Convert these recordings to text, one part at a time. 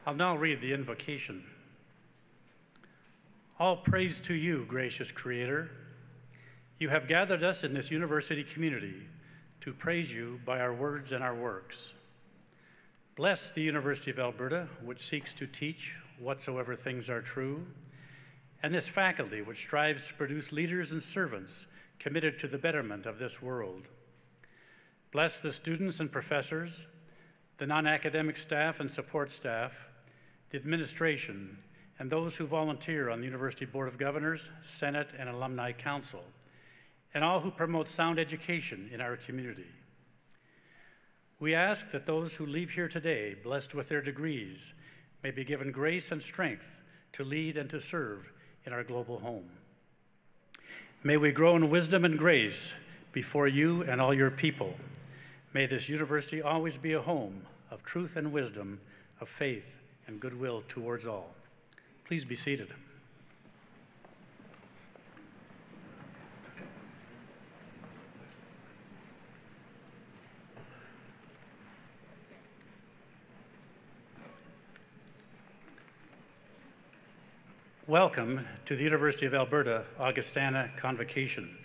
I'll now read the invocation. All praise to you, gracious Creator. You have gathered us in this university community to praise you by our words and our works. Bless the University of Alberta, which seeks to teach whatsoever things are true, and this faculty which strives to produce leaders and servants committed to the betterment of this world. Bless the students and professors, the non-academic staff and support staff, the administration, and those who volunteer on the University Board of Governors, Senate, and Alumni Council, and all who promote sound education in our community. We ask that those who leave here today, blessed with their degrees, may be given grace and strength to lead and to serve in our global home. May we grow in wisdom and grace before you and all your people. May this university always be a home of truth and wisdom, of faith and goodwill towards all. Please be seated. Welcome to the University of Alberta Augustana Convocation.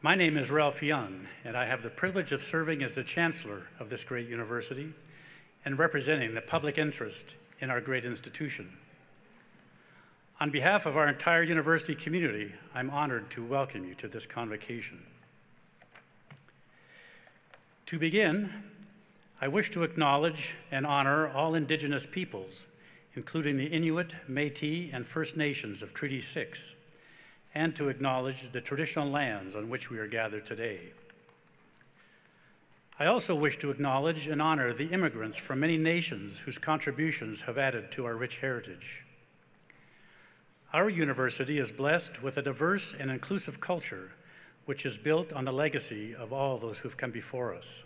My name is Ralph Young, and I have the privilege of serving as the Chancellor of this great university and representing the public interest in our great institution. On behalf of our entire university community, I'm honored to welcome you to this convocation. To begin, I wish to acknowledge and honor all Indigenous peoples, including the Inuit, Métis, and First Nations of Treaty 6, and to acknowledge the traditional lands on which we are gathered today. I also wish to acknowledge and honor the immigrants from many nations whose contributions have added to our rich heritage. Our university is blessed with a diverse and inclusive culture, which is built on the legacy of all those who have come before us.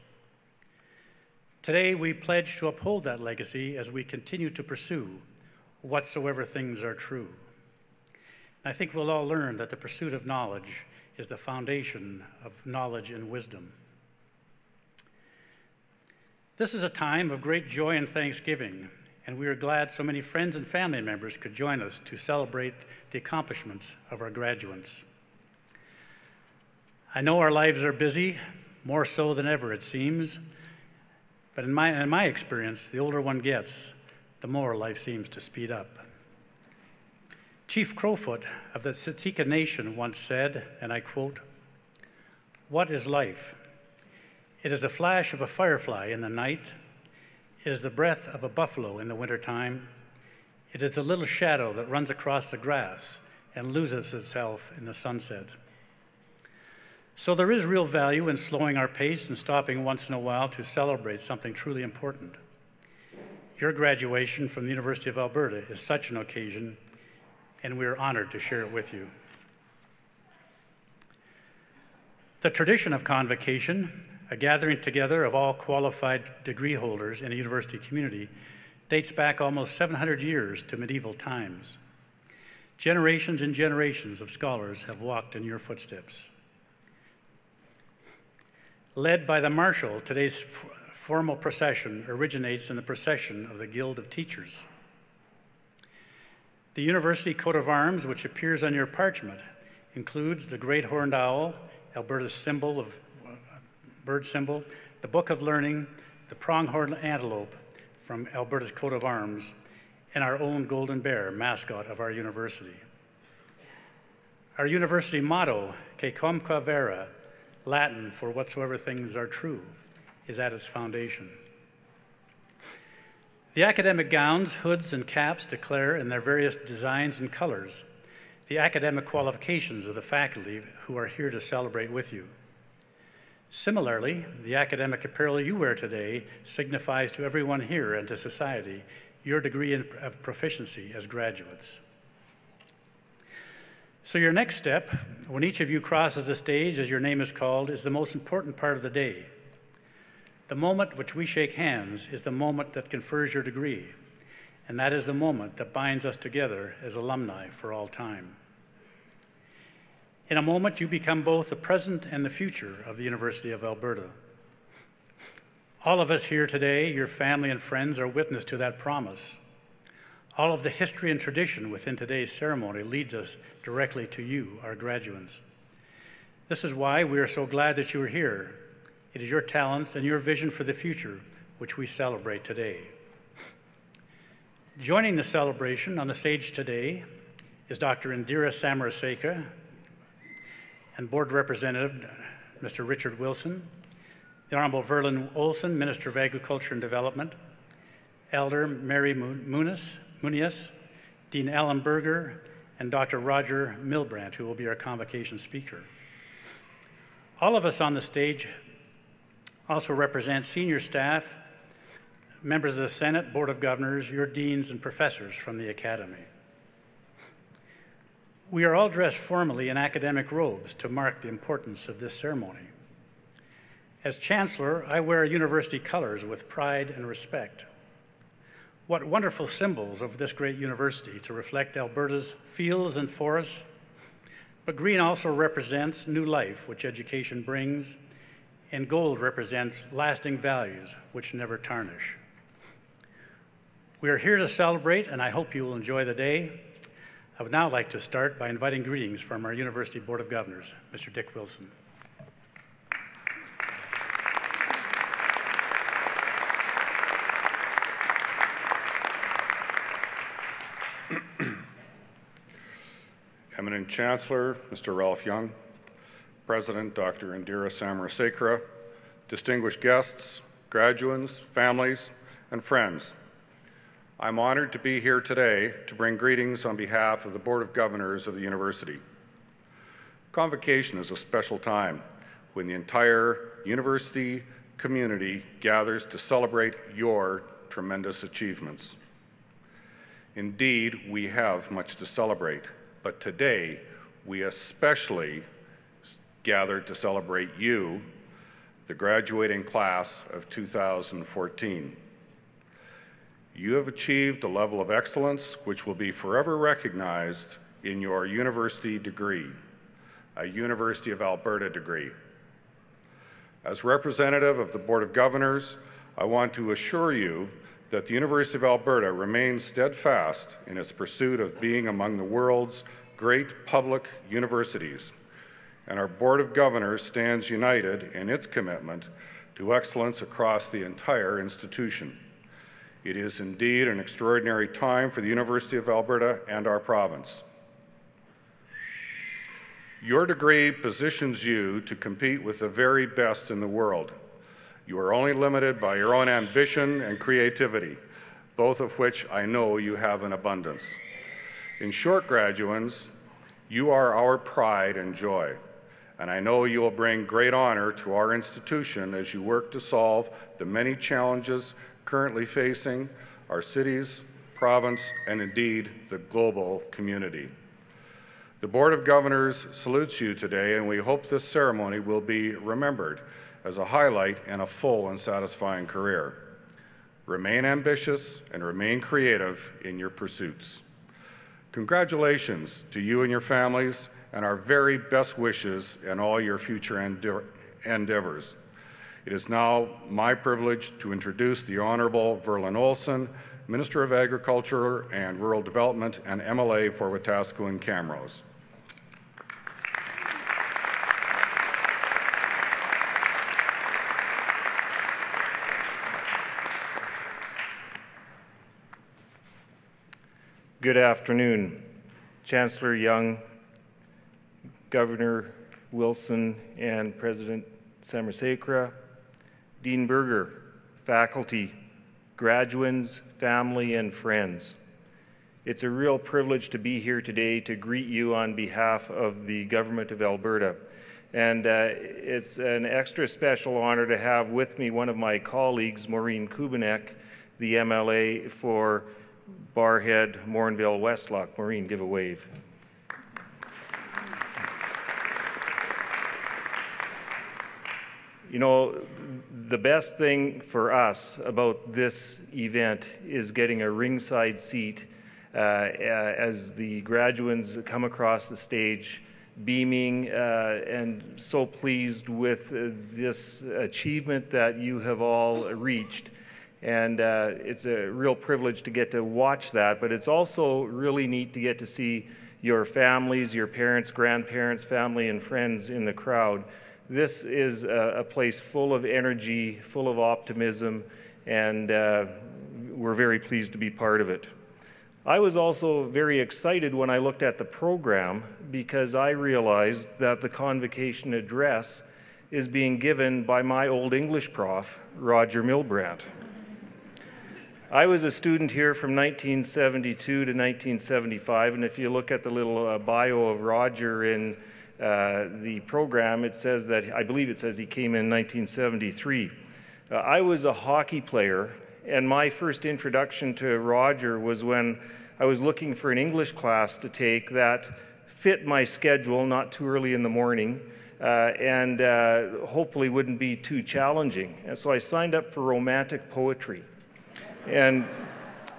Today, we pledge to uphold that legacy as we continue to pursue whatsoever things are true. I think we'll all learn that the pursuit of knowledge is the foundation of knowledge and wisdom. This is a time of great joy and thanksgiving, and we are glad so many friends and family members could join us to celebrate the accomplishments of our graduates. I know our lives are busy, more so than ever it seems, but in my experience, the older one gets, the more life seems to speed up. Chief Crowfoot of the Siksika Nation once said, and I quote, "What is life? It is a flash of a firefly in the night. It is the breath of a buffalo in the wintertime. It is a little shadow that runs across the grass and loses itself in the sunset." So there is real value in slowing our pace and stopping once in a while to celebrate something truly important. Your graduation from the University of Alberta is such an occasion, and we are honored to share it with you. The tradition of convocation, a gathering together of all qualified degree holders in a university community, dates back almost 700 years to medieval times. Generations and generations of scholars have walked in your footsteps. Led by the Marshal, today's formal procession originates in the procession of the Guild of Teachers. The university coat of arms, which appears on your parchment, includes the great horned owl, Alberta's bird symbol, the Book of Learning, the pronghorn antelope from Alberta's coat of arms, and our own golden bear, mascot of our university. Our university motto, Que Comque Vera, Latin for whatsoever things are true, is at its foundation. The academic gowns, hoods, and caps declare in their various designs and colors the academic qualifications of the faculty who are here to celebrate with you. Similarly, the academic apparel you wear today signifies to everyone here and to society your degree of proficiency as graduates. So your next step, when each of you crosses the stage as your name is called, is the most important part of the day. The moment which we shake hands is the moment that confers your degree, and that is the moment that binds us together as alumni for all time. In a moment, you become both the present and the future of the University of Alberta. All of us here today, your family and friends, are witness to that promise. All of the history and tradition within today's ceremony leads us directly to you, our graduates. This is why we are so glad that you are here. It is your talents and your vision for the future which we celebrate today. Joining the celebration on the stage today is Dr. Indira Samarasekera and Board Representative Mr. Richard Wilson, the Honorable Verlin Olson, Minister of Agriculture and Development, Elder Mary Muniz, Dean Alan Berger, and Dr. Roger Milbrandt, who will be our convocation speaker. All of us on the stage also represent senior staff, members of the Senate, Board of Governors, your deans and professors from the Academy. We are all dressed formally in academic robes to mark the importance of this ceremony. As Chancellor, I wear university colors with pride and respect. What wonderful symbols of this great university to reflect Alberta's fields and forests, but green also represents new life, which education brings, and gold represents lasting values, which never tarnish. We are here to celebrate, and I hope you will enjoy the day. I would now like to start by inviting greetings from our University Board of Governors, Mr. Dick Wilson. Eminent Chancellor, Mr. Ralph Young, President Dr. Indira Samarasekera, distinguished guests, graduates, families, and friends. I'm honored to be here today to bring greetings on behalf of the Board of Governors of the University. Convocation is a special time when the entire university community gathers to celebrate your tremendous achievements. Indeed, we have much to celebrate, but today we especially gathered to celebrate you, the graduating class of 2014. You have achieved a level of excellence which will be forever recognized in your university degree, a University of Alberta degree. As representative of the Board of Governors, I want to assure you that the University of Alberta remains steadfast in its pursuit of being among the world's great public universities, and our Board of Governors stands united in its commitment to excellence across the entire institution. It is indeed an extraordinary time for the University of Alberta and our province. Your degree positions you to compete with the very best in the world. You are only limited by your own ambition and creativity, both of which I know you have in abundance. In short, graduates, you are our pride and joy, and I know you will bring great honor to our institution as you work to solve the many challenges currently facing our cities, province, and indeed the global community. The Board of Governors salutes you today, and we hope this ceremony will be remembered as a highlight in a full and satisfying career. Remain ambitious and remain creative in your pursuits. Congratulations to you and your families, and our very best wishes in all your future endeavors. It is now my privilege to introduce the Honorable Verlin Olson, Minister of Agriculture and Rural Development and MLA for Wetaskiwin and Camrose. Good afternoon, Chancellor Young, Governor Wilson, and President Samarasekera, Dean Berger, faculty, graduates, family, and friends. It's a real privilege to be here today to greet you on behalf of the Government of Alberta. And it's an extra special honor to have with me one of my colleagues, Maureen Kubanek, the MLA for Barrhead, Morinville, Westlock. Maureen, give a wave. You know, the best thing for us about this event is getting a ringside seat as the graduates come across the stage beaming and so pleased with this achievement that you have all reached. And it's a real privilege to get to watch that, but it's also really neat to get to see your families, your parents, grandparents, family, and friends in the crowd. This is a place full of energy, full of optimism, and we're very pleased to be part of it. I was also very excited when I looked at the program because I realized that the Convocation Address is being given by my old English prof, Roger Milbrandt. I was a student here from 1972 to 1975, and if you look at the little bio of Roger in the program, it says that, I believe it says he came in 1973. I was a hockey player, and my first introduction to Roger was when I was looking for an English class to take that fit my schedule, not too early in the morning, and hopefully wouldn't be too challenging. And so I signed up for romantic poetry. And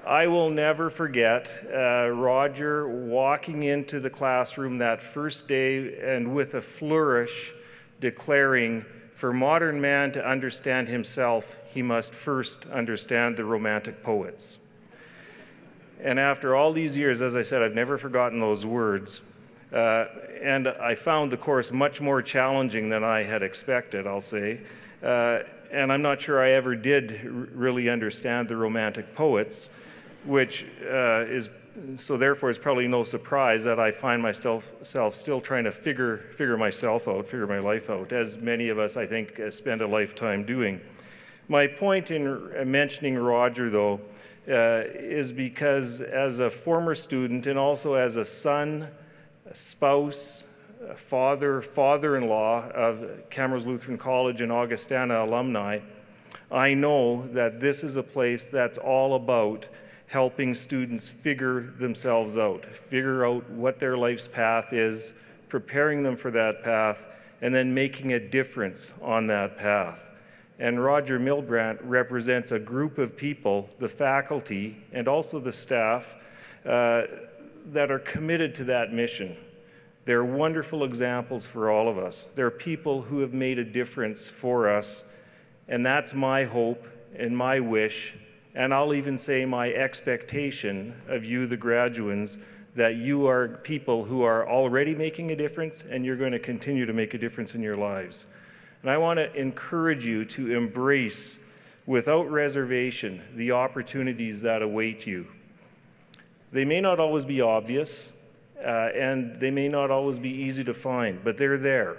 I will never forget Roger walking into the classroom that first day and with a flourish declaring, "For modern man to understand himself, he must first understand the Romantic poets." And after all these years, as I said, I've never forgotten those words. And I found the course much more challenging than I had expected, I'll say. And I'm not sure I ever did really understand the Romantic poets, which so therefore it's probably no surprise that I find myself still trying to figure myself out, figure my life out, as many of us, I think, spend a lifetime doing. My point in mentioning Roger, though, is because as a former student and also as a son, a spouse, a father, father-in-law of Camrose Lutheran College and Augustana alumni, I know that this is a place that's all about helping students figure themselves out, figure out what their life's path is, preparing them for that path, and then making a difference on that path. And Roger Milbrandt represents a group of people, the faculty and also the staff, that are committed to that mission. They're wonderful examples for all of us. They're people who have made a difference for us, and that's my hope and my wish, and I'll even say my expectation of you, the graduates, that you are people who are already making a difference and you're going to continue to make a difference in your lives. And I want to encourage you to embrace, without reservation, the opportunities that await you. They may not always be obvious, and they may not always be easy to find, but they're there.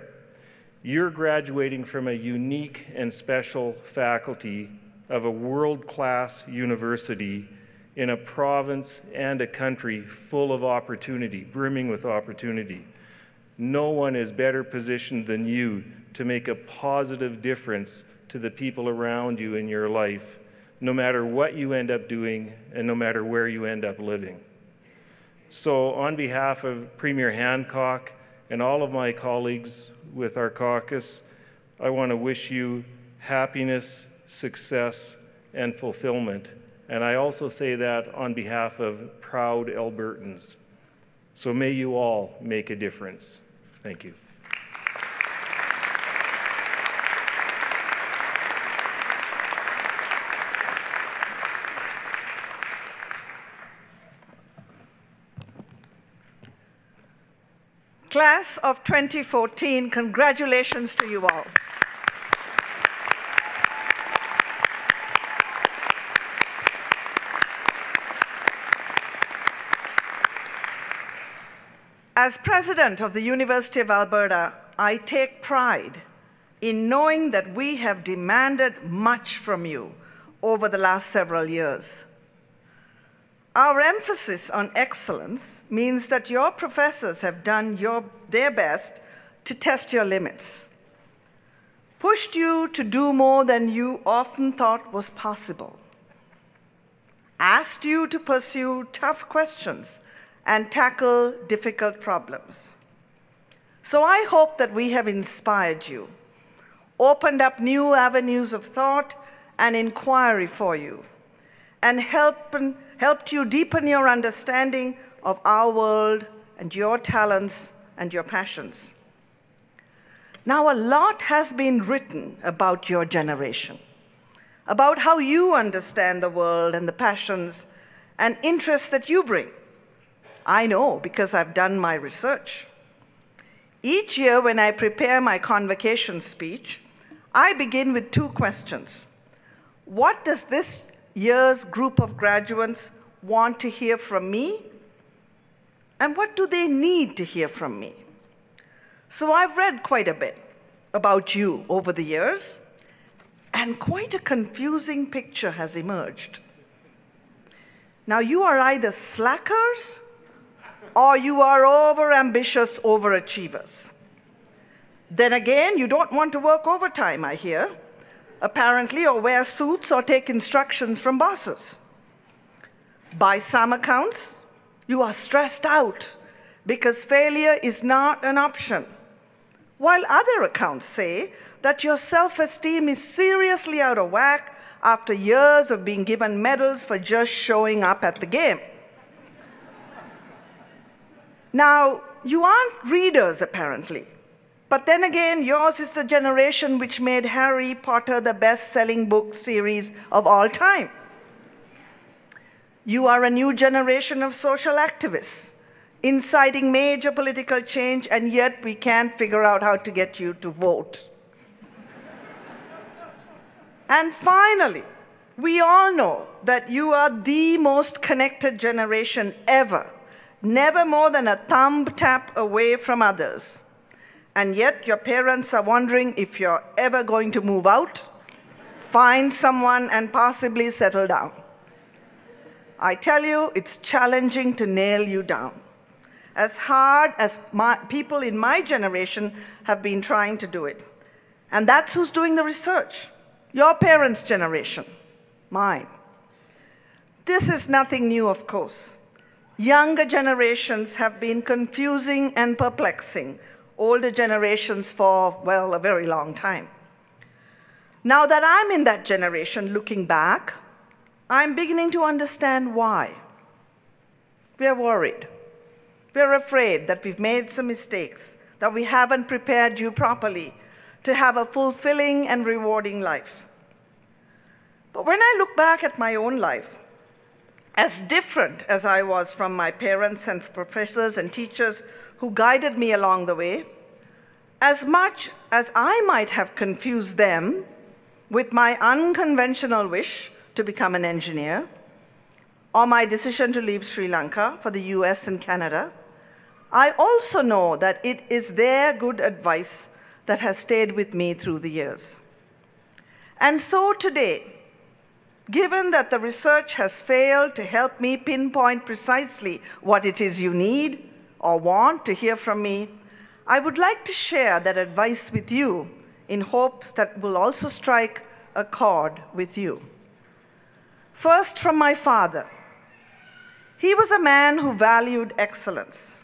You're graduating from a unique and special faculty of a world-class university in a province and a country full of opportunity, brimming with opportunity. No one is better positioned than you to make a positive difference to the people around you in your life, no matter what you end up doing and no matter where you end up living. So on behalf of Premier Hancock and all of my colleagues with our caucus, I want to wish you happiness, success, and fulfillment. And I also say that on behalf of proud Albertans. So may you all make a difference. Thank you. Class of 2014, congratulations to you all. As president of the University of Alberta, I take pride in knowing that we have demanded much from you over the last several years. Our emphasis on excellence means that your professors have done their best to test your limits, pushed you to do more than you often thought was possible, asked you to pursue tough questions and tackle difficult problems. So I hope that we have inspired you, opened up new avenues of thought and inquiry for you, and helped you deepen your understanding of our world and your talents and your passions. Now, a lot has been written about your generation, about how you understand the world and the passions and interests that you bring. I know because I've done my research. Each year when I prepare my convocation speech, I begin with two questions. What does this year's group of graduates want to hear from me? And what do they need to hear from me? So I've read quite a bit about you over the years, and quite a confusing picture has emerged. Now, you are either slackers or you are over-ambitious overachievers. Then again, you don't want to work overtime, I hear, apparently, or wear suits or take instructions from bosses. By some accounts, you are stressed out because failure is not an option, while other accounts say that your self-esteem is seriously out of whack after years of being given medals for just showing up at the game. Now, you aren't readers, apparently. But then again, yours is the generation which made Harry Potter the best-selling book series of all time. You are a new generation of social activists, inciting major political change, and yet we can't figure out how to get you to vote. And finally, we all know that you are the most connected generation ever, never more than a thumb tap away from others. And yet your parents are wondering if you're ever going to move out, find someone, and possibly settle down. I tell you, it's challenging to nail you down, as hard as people in my generation have been trying to do it. And that's who's doing the research. Your parents' generation, mine. This is nothing new, of course. Younger generations have been confusing and perplexing older generations for, well, a very long time. Now that I'm in that generation looking back, I'm beginning to understand why. We're worried. We're afraid that we've made some mistakes, that we haven't prepared you properly to have a fulfilling and rewarding life. But when I look back at my own life, as different as I was from my parents and professors and teachers who guided me along the way, as much as I might have confused them with my unconventional wish to become an engineer, or my decision to leave Sri Lanka for the US and Canada, I also know that it is their good advice that has stayed with me through the years. And so today, given that the research has failed to help me pinpoint precisely what it is you need or want to hear from me, I would like to share that advice with you in hopes that will also strike a chord with you. First, from my father. He was a man who valued excellence.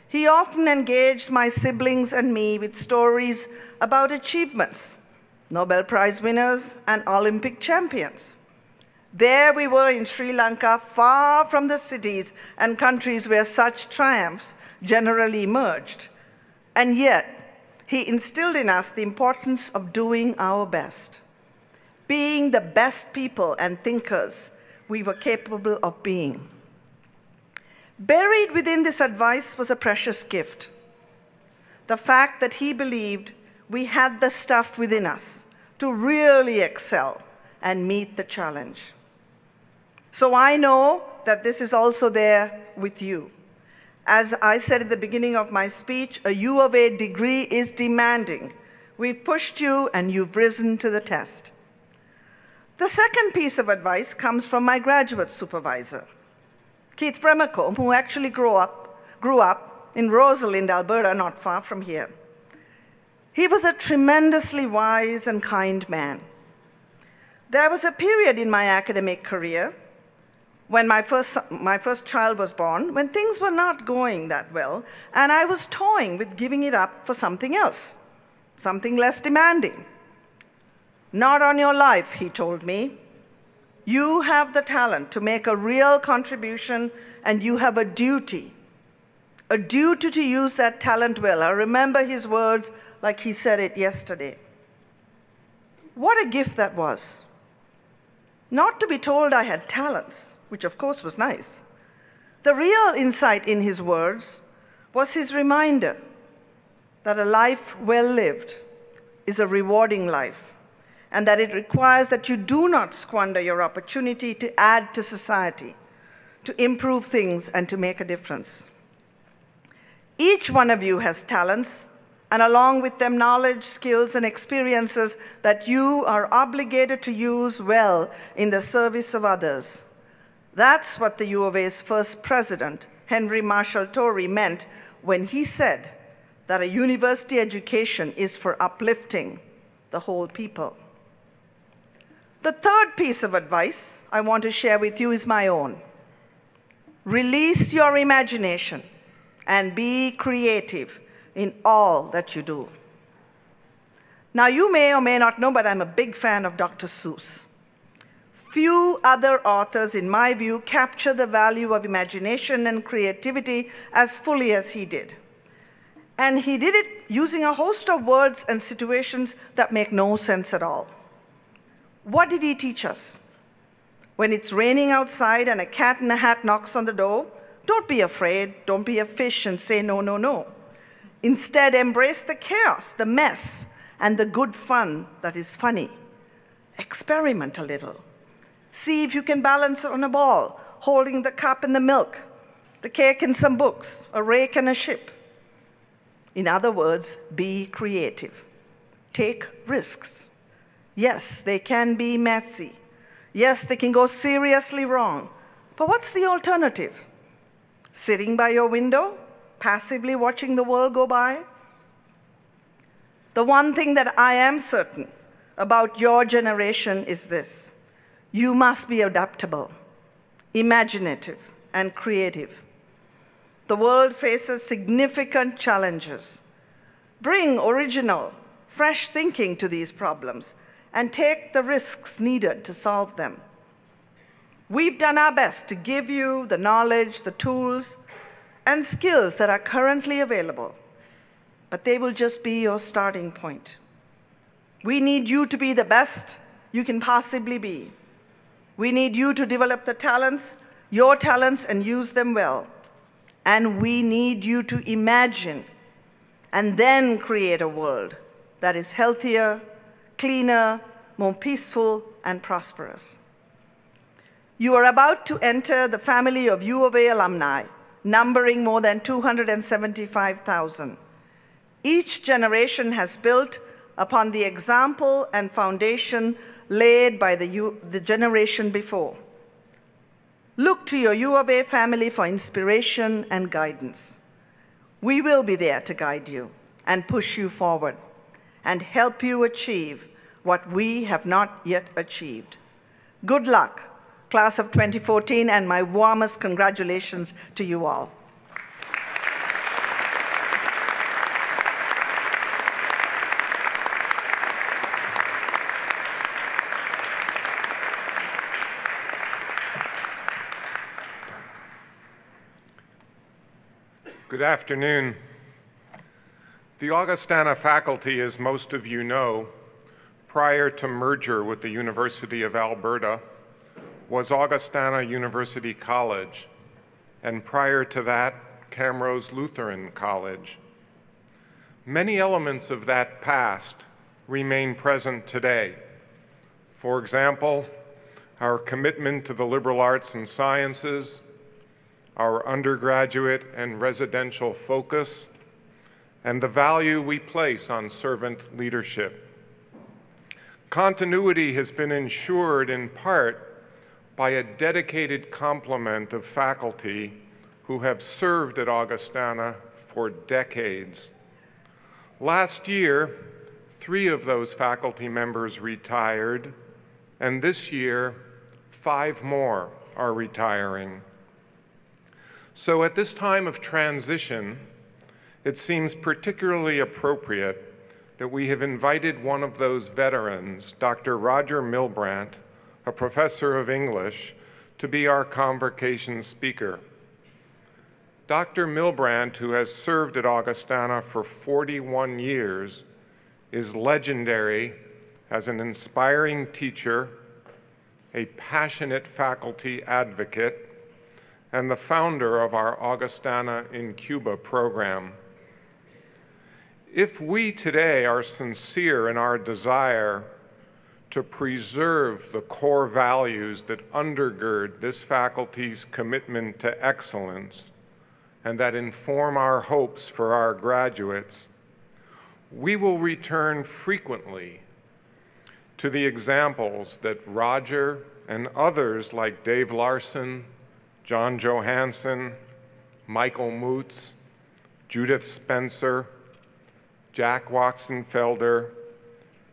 He often engaged my siblings and me with stories about achievements, Nobel Prize winners and Olympic champions. There we were in Sri Lanka, far from the cities and countries where such triumphs generally emerged. And yet, he instilled in us the importance of doing our best, being the best people and thinkers we were capable of being. Buried within this advice was a precious gift, the fact that he believed we had the stuff within us to really excel and meet the challenge. So I know that this is also there with you. As I said at the beginning of my speech, a U of A degree is demanding. We've pushed you and you've risen to the test. The second piece of advice comes from my graduate supervisor, Keith Bremacombe, who actually grew up in Rosalind, Alberta, not far from here. He was a tremendously wise and kind man. There was a period in my academic career when my first child was born, when things were not going that well, and I was toying with giving it up for something else, something less demanding. Not on your life, he told me. You have the talent to make a real contribution, and you have a duty, a duty to use that talent well. I remember his words like he said it yesterday. What a gift that was. Not to be told I had talents, which of course was nice. The real insight in his words was his reminder that a life well lived is a rewarding life, and that it requires that you do not squander your opportunity to add to society, to improve things, and to make a difference. Each one of you has talents, and along with them knowledge, skills, and experiences that you are obligated to use well in the service of others. That's what the U of A's first president, Henry Marshall Torrey, meant when he said that a university education is for uplifting the whole people. The third piece of advice I want to share with you is my own. Release your imagination and be creative in all that you do. Now, you may or may not know, but I'm a big fan of Dr. Seuss. Few other authors, in my view, capture the value of imagination and creativity as fully as he did. And he did it using a host of words and situations that make no sense at all. What did he teach us? When it's raining outside and a cat in a hat knocks on the door, don't be afraid, don't be a fish and say no, no, no. Instead, embrace the chaos, the mess, and the good fun that is funny. Experiment a little. See if you can balance on a ball, holding the cup and the milk, the cake and some books, a rake and a ship. In other words, be creative. Take risks. Yes, they can be messy. Yes, they can go seriously wrong. But what's the alternative? Sitting by your window, passively watching the world go by? The one thing that I am certain about your generation is this: you must be adaptable, imaginative, and creative. The world faces significant challenges. Bring original, fresh thinking to these problems and take the risks needed to solve them. We've done our best to give you the knowledge, the tools, and skills that are currently available, but they will just be your starting point. We need you to be the best you can possibly be. We need you to develop the talents, your talents, and use them well. And we need you to imagine and then create a world that is healthier, cleaner, more peaceful, and prosperous. You are about to enter the family of U of A alumni, numbering more than 275,000. Each generation has built upon the example and foundation laid by the generation before. Look to your U of A family for inspiration and guidance. We will be there to guide you and push you forward and help you achieve what we have not yet achieved. Good luck, class of 2014, and my warmest congratulations to you all. Good afternoon. The Augustana faculty, as most of you know, prior to merger with the University of Alberta, was Augustana University College, and prior to that, Camrose Lutheran College. Many elements of that past remain present today. For example, our commitment to the liberal arts and sciences, our undergraduate and residential focus, and the value we place on servant leadership. Continuity has been ensured in part by a dedicated complement of faculty who have served at Augustana for decades. Last year, 3 of those faculty members retired, and this year, 5 more are retiring. So at this time of transition, it seems particularly appropriate that we have invited one of those veterans, Dr. Roger Milbrandt, a professor of English, to be our convocation speaker. Dr. Milbrandt, who has served at Augustana for 41 years, is legendary as an inspiring teacher, a passionate faculty advocate, and the founder of our Augustana in Cuba program. If we today are sincere in our desire to preserve the core values that undergird this faculty's commitment to excellence and that inform our hopes for our graduates, we will return frequently to the examples that Roger and others like Dave Larson, John Johansson, Michael Moots, Judith Spencer, Jack Watson-Felder,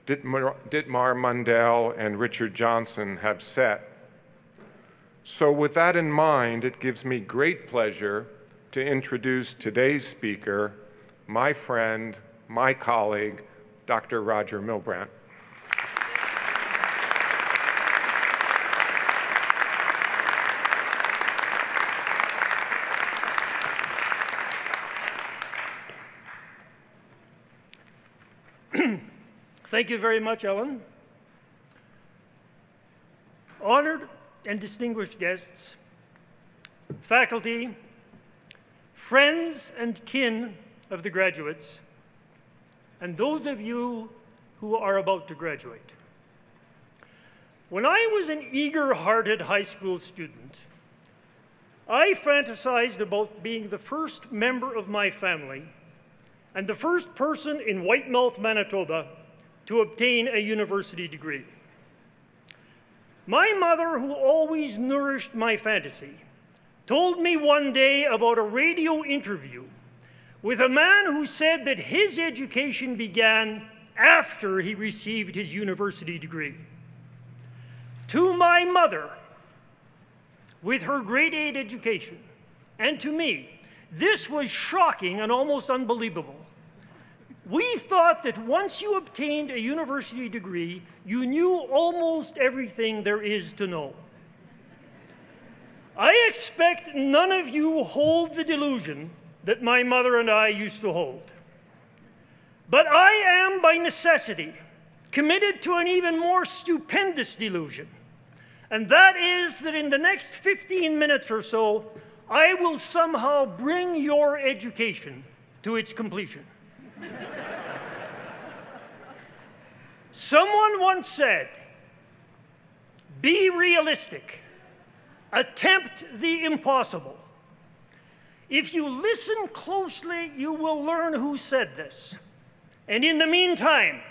Dietmar Mundell, and Richard Johnson have set. So with that in mind, it gives me great pleasure to introduce today's speaker, my friend, my colleague, Dr. Roger Milbrandt. Thank you very much, Ellen. Honored and distinguished guests, faculty, friends and kin of the graduates, and those of you who are about to graduate. When I was an eager-hearted high school student, I fantasized about being the first member of my family and the first person in Whitemouth, Manitoba to obtain a university degree. My mother, who always nourished my fantasy, told me one day about a radio interview with a man who said that his education began after he received his university degree. To my mother, with her grade 8 education, and to me, this was shocking and almost unbelievable. We thought that once you obtained a university degree, you knew almost everything there is to know. I expect none of you hold the delusion that my mother and I used to hold. But I am, by necessity, committed to an even more stupendous delusion, and that is that in the next 15 minutes or so, I will somehow bring your education to its completion. Someone once said, "Be realistic. Attempt the impossible." If you listen closely, you will learn who said this. And in the meantime,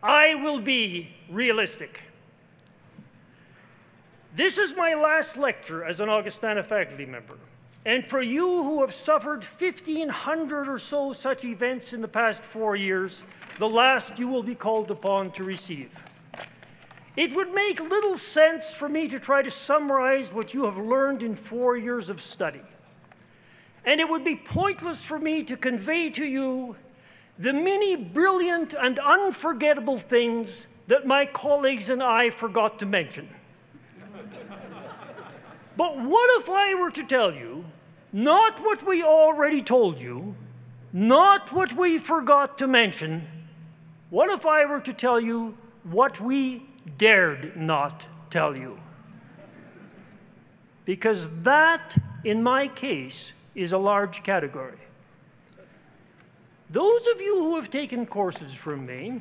I will be realistic. This is my last lecture as an Augustana faculty member. And for you who have suffered 1,500 or so such events in the past 4 years, the last you will be called upon to receive. It would make little sense for me to try to summarize what you have learned in 4 years of study. And it would be pointless for me to convey to you the many brilliant and unforgettable things that my colleagues and I forgot to mention. But what if I were to tell you, not what we already told you, not what we forgot to mention, what if I were to tell you what we dared not tell you? Because that, in my case, is a large category. Those of you who have taken courses from me,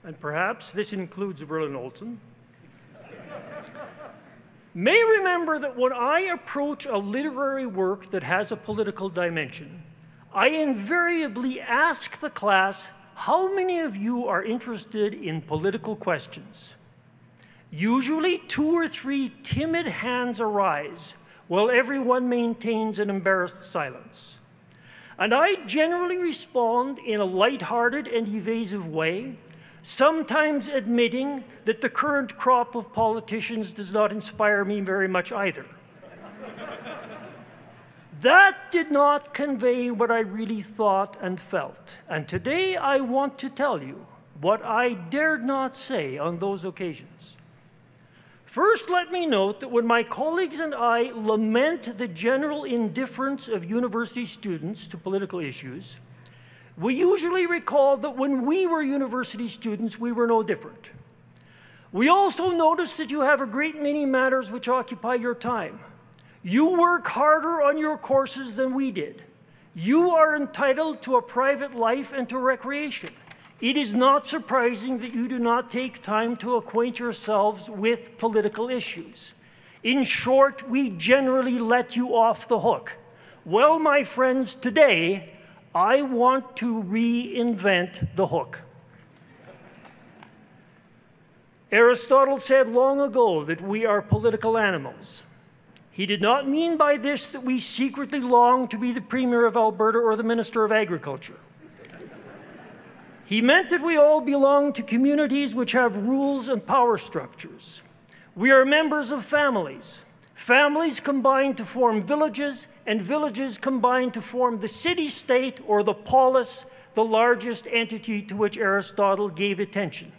and perhaps this includes Verlin Olson, may remember that when I approach a literary work that has a political dimension, I invariably ask the class, how many of you are interested in political questions? Usually 2 or 3 timid hands arise, while everyone maintains an embarrassed silence. And I generally respond in a lighthearted and evasive way, sometimes admitting that the current crop of politicians does not inspire me very much either. That did not convey what I really thought and felt. And today I want to tell you what I dared not say on those occasions. First, let me note that when my colleagues and I lament the general indifference of university students to political issues, we usually recall that when we were university students, we were no different. We also notice that you have a great many matters which occupy your time. You work harder on your courses than we did. You are entitled to a private life and to recreation. It is not surprising that you do not take time to acquaint yourselves with political issues. In short, we generally let you off the hook. Well, my friends, today, I want to reinvent the hook. Aristotle said long ago that we are political animals. He did not mean by this that we secretly long to be the Premier of Alberta or the Minister of Agriculture. He meant that we all belong to communities which have rules and power structures. We are members of families. Families combine to form villages, and villages combine to form the city-state or the polis, the largest entity to which Aristotle gave attention.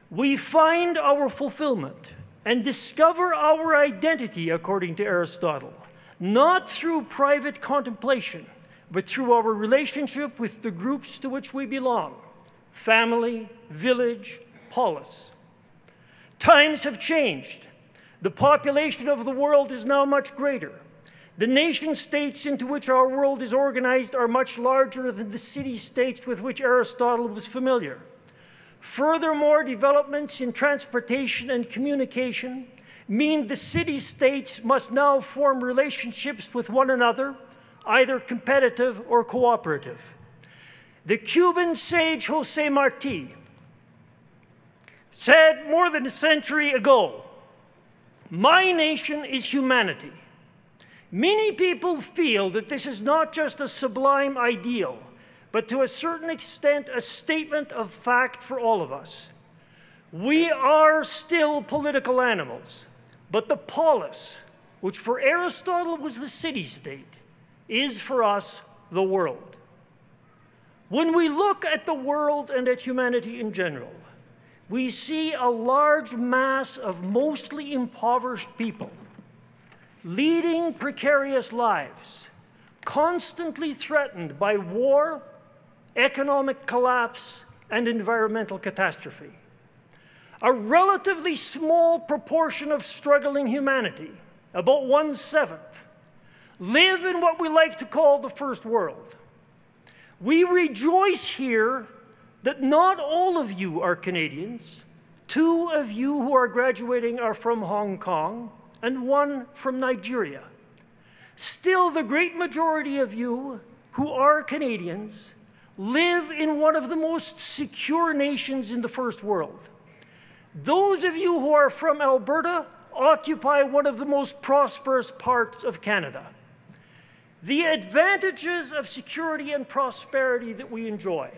We find our fulfillment and discover our identity, according to Aristotle, not through private contemplation, but through our relationship with the groups to which we belong: family, village, polis. Times have changed. The population of the world is now much greater. The nation-states into which our world is organized are much larger than the city-states with which Aristotle was familiar. Furthermore, developments in transportation and communication mean the city-states must now form relationships with one another, either competitive or cooperative. The Cuban sage José Martí said more than a century ago, "My nation is humanity." Many people feel that this is not just a sublime ideal, but to a certain extent a statement of fact for all of us. We are still political animals, but the polis, which for Aristotle was the city-state, is for us the world. When we look at the world and at humanity in general, we see a large mass of mostly impoverished people leading precarious lives, constantly threatened by war, economic collapse, and environmental catastrophe. A relatively small proportion of struggling humanity, about 1/7, live in what we like to call the first world. We rejoice here that not all of you are Canadians. 2 of you who are graduating are from Hong Kong, and 1 from Nigeria. Still, the great majority of you who are Canadians live in one of the most secure nations in the first world. Those of you who are from Alberta occupy one of the most prosperous parts of Canada. The advantages of security and prosperity that we enjoy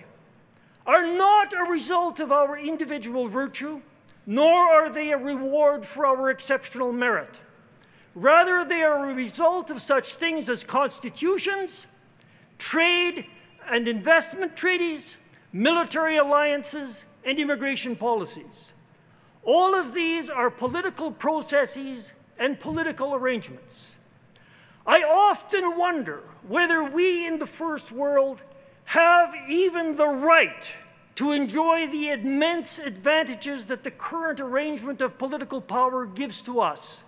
are not a result of our individual virtue, nor are they a reward for our exceptional merit. Rather, they are a result of such things as constitutions, trade and investment treaties, military alliances, and immigration policies. All of these are political processes and political arrangements. I often wonder whether we in the first world have even the right to enjoy the immense advantages that the current arrangement of political power gives to us.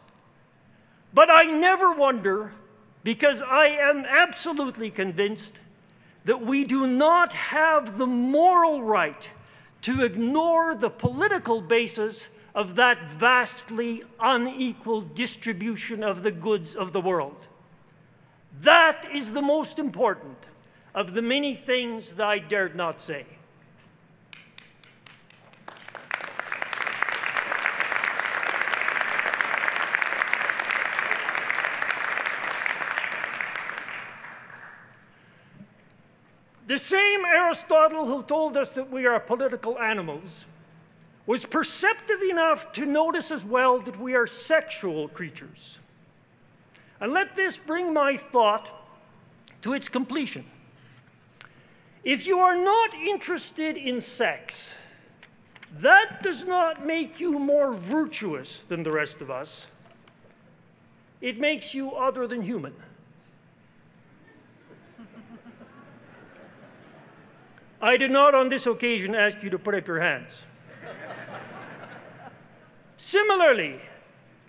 But I never wonder, because I am absolutely convinced that we do not have the moral right to ignore the political basis of that vastly unequal distribution of the goods of the world. That is the most important of the many things that I dared not say. The same Aristotle who told us that we are political animals was perceptive enough to notice as well that we are sexual creatures. And let this bring my thought to its completion. If you are not interested in sex, That does not make you more virtuous than the rest of us. It makes you other than human. I did not on this occasion ask you to put up your hands. Similarly,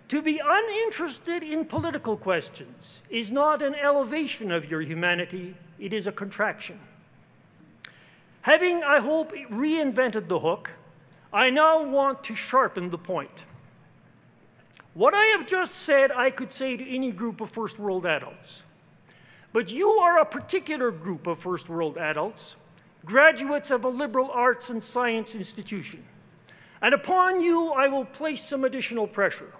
to be uninterested in political questions is not an elevation of your humanity, it is a contraction. Having, I hope, reinvented the hook, I now want to sharpen the point. What I have just said, I could say to any group of first world adults. But you are a particular group of first world adults, graduates of a liberal arts and science institution. And upon you, I will place some additional pressure.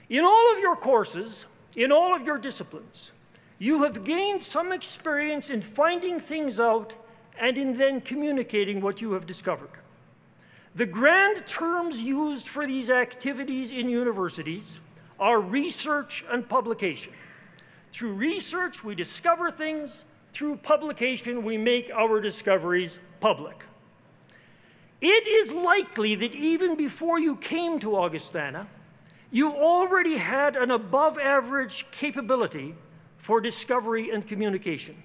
In all of your courses, in all of your disciplines, you have gained some experience in finding things out and in then communicating what you have discovered. The grand terms used for these activities in universities are research and publication. Through research, we discover things. Through publication, we make our discoveries public. It is likely that even before you came to Augustana, you already had an above-average capability for discovery and communication.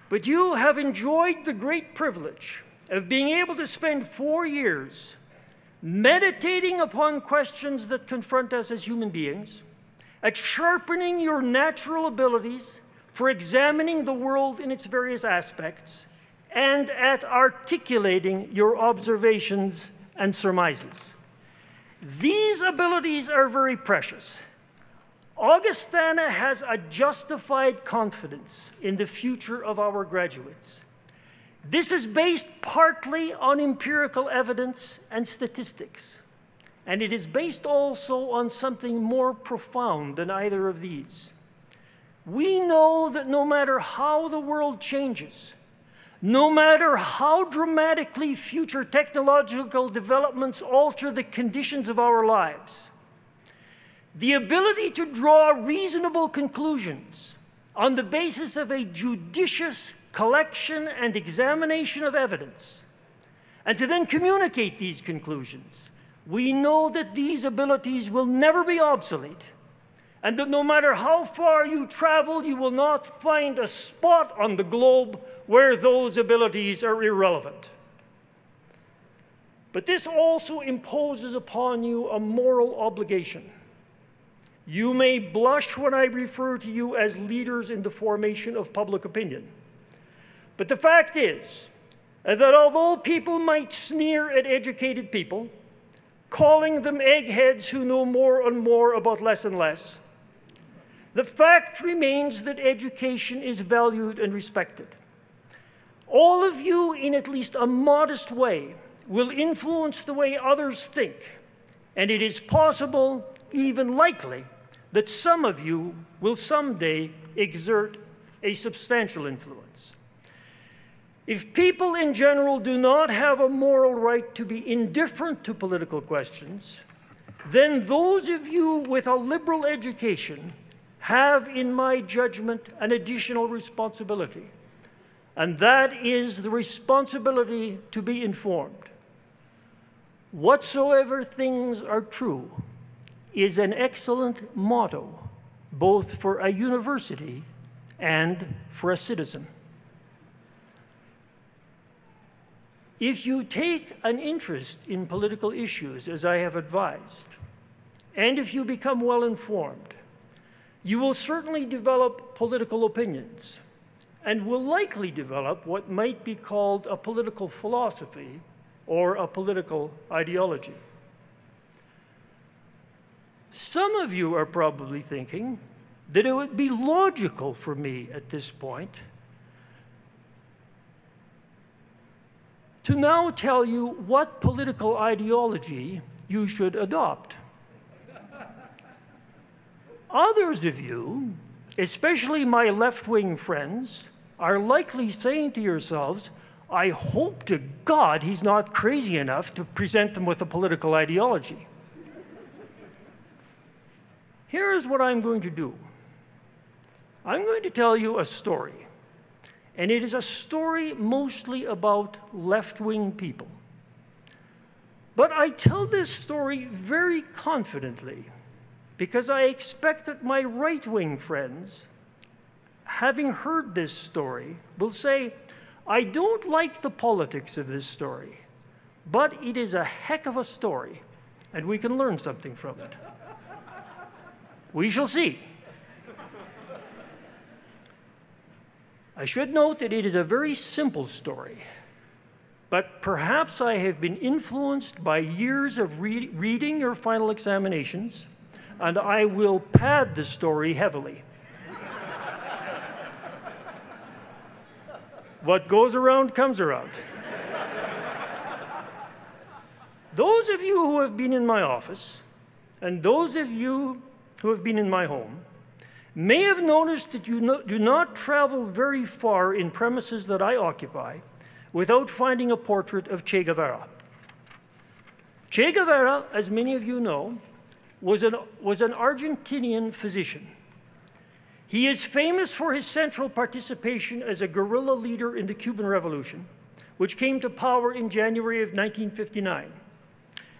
But you have enjoyed the great privilege of being able to spend 4 years meditating upon questions that confront us as human beings, at sharpening your natural abilities for examining the world in its various aspects, and at articulating your observations and surmises. These abilities are very precious. Augustana has a justified confidence in the future of our graduates. This is based partly on empirical evidence and statistics, and it is based also on something more profound than either of these. We know that no matter how the world changes, no matter how dramatically future technological developments alter the conditions of our lives, the ability to draw reasonable conclusions on the basis of a judicious collection and examination of evidence, and to then communicate these conclusions, we know that these abilities will never be obsolete, and that no matter how far you travel, you will not find a spot on the globe where those abilities are irrelevant. But this also imposes upon you a moral obligation. You may blush when I refer to you as leaders in the formation of public opinion. But the fact is that although people might sneer at educated people, calling them eggheads who know more and more about less and less, the fact remains that education is valued and respected. All of you, in at least a modest way, will influence the way others think, and it is possible, even likely, that some of you will someday exert a substantial influence. If people in general do not have a moral right to be indifferent to political questions, then those of you with a liberal education have, in my judgment, an additional responsibility, and that is the responsibility to be informed. Whatsoever things are true is an excellent motto, both for a university and for a citizen. If you take an interest in political issues, as I have advised, and if you become well informed, you will certainly develop political opinions and will likely develop what might be called a political philosophy or a political ideology. Some of you are probably thinking that it would be logical for me at this point to now tell you what political ideology you should adopt. Others of you, especially my left-wing friends, are likely saying to yourselves, I hope to God he's not crazy enough to present them with a political ideology. Here's what I'm going to do. I'm going to tell you a story, and it is a story mostly about left-wing people. But I tell this story very confidently because I expect that my right-wing friends, having heard this story, will say, I don't like the politics of this story, but it is a heck of a story, and we can learn something from it. We shall see. I should note that it is a very simple story, but perhaps I have been influenced by years of reading your final examinations, and I will pad the story heavily. What goes around comes around. Those of you who have been in my office, and those of you who have been in my home, may have noticed that you do not travel very far in premises that I occupy without finding a portrait of Che Guevara. Che Guevara, as many of you know, was an Argentinian physician. He is famous for his central participation as a guerrilla leader in the Cuban Revolution, which came to power in January of 1959.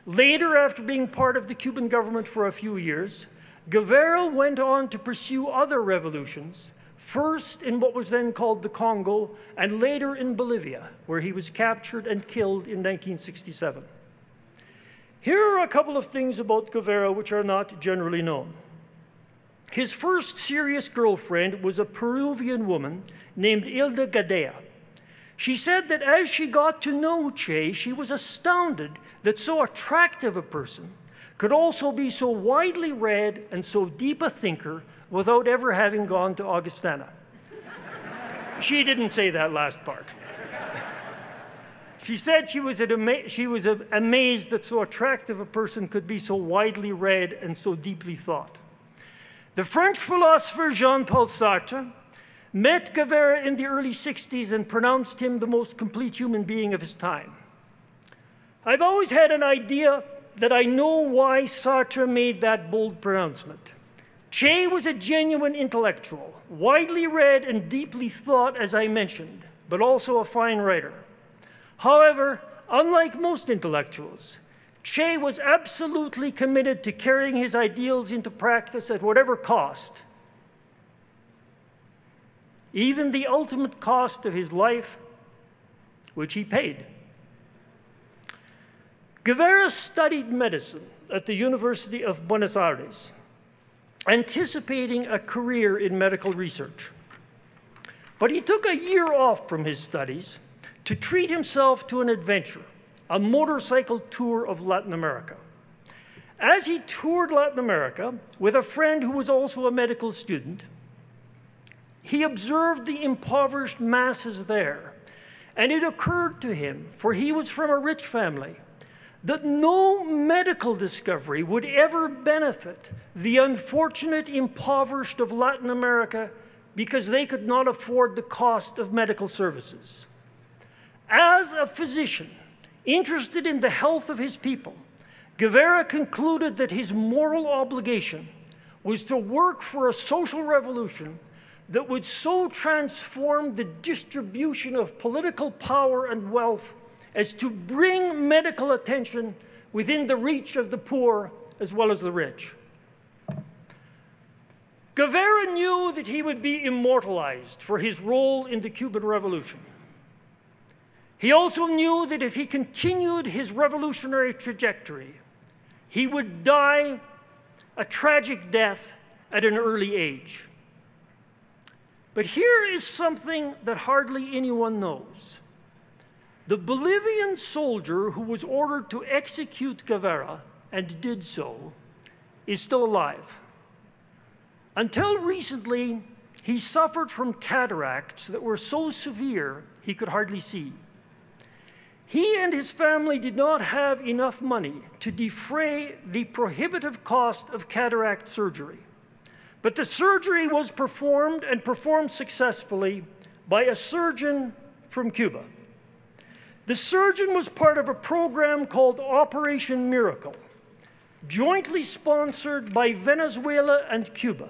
Later, after being part of the Cuban government for a few years, Guevara went on to pursue other revolutions, first in what was then called the Congo, and later in Bolivia, where he was captured and killed in 1967. Here are a couple of things about Guevara which are not generally known. His first serious girlfriend was a Peruvian woman named Hilda Gadea. She said that as she got to know Che, she was astounded that so attractive a person could also be so widely read and so deep a thinker without ever having gone to Augustana. She didn't say that last part. She said she was amazed that so attractive a person could be so widely read and so deeply thought. The French philosopher Jean-Paul Sartre met Guevara in the early 60s and pronounced him the most complete human being of his time. I've always had an idea that I know why Sartre made that bold pronouncement. Che was a genuine intellectual, widely read and deeply thought, as I mentioned, but also a fine writer. However, unlike most intellectuals, Che was absolutely committed to carrying his ideals into practice at whatever cost, even the ultimate cost of his life, which he paid. Guevara studied medicine at the University of Buenos Aires, anticipating a career in medical research. But he took a year off from his studies to treat himself to an adventure, a motorcycle tour of Latin America. As he toured Latin America with a friend who was also a medical student, he observed the impoverished masses there, and it occurred to him, for he was from a rich family, that no medical discovery would ever benefit the unfortunate impoverished of Latin America because they could not afford the cost of medical services. As a physician interested in the health of his people, Guevara concluded that his moral obligation was to work for a social revolution that would so transform the distribution of political power and wealth as to bring medical attention within the reach of the poor as well as the rich. Guevara knew that he would be immortalized for his role in the Cuban Revolution. He also knew that if he continued his revolutionary trajectory, he would die a tragic death at an early age. But here is something that hardly anyone knows. The Bolivian soldier who was ordered to execute Guevara, and did so, is still alive. Until recently, he suffered from cataracts that were so severe he could hardly see. He and his family did not have enough money to defray the prohibitive cost of cataract surgery. But the surgery was performed, and performed successfully, by a surgeon from Cuba. The surgeon was part of a program called Operation Miracle, jointly sponsored by Venezuela and Cuba,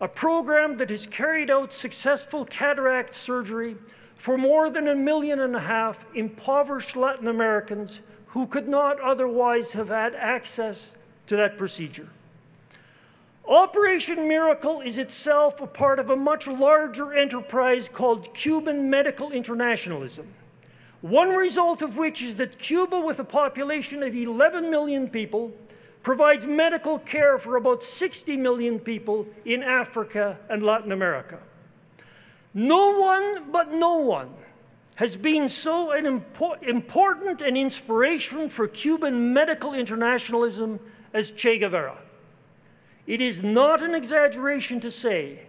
a program that has carried out successful cataract surgery for more than 1.5 million impoverished Latin Americans who could not otherwise have had access to that procedure. Operation Miracle is itself a part of a much larger enterprise called Cuban medical internationalism, one result of which is that Cuba, with a population of 11 million people, provides medical care for about 60 million people in Africa and Latin America. No one has been so important an inspiration for Cuban medical internationalism as Che Guevara. It is not an exaggeration to say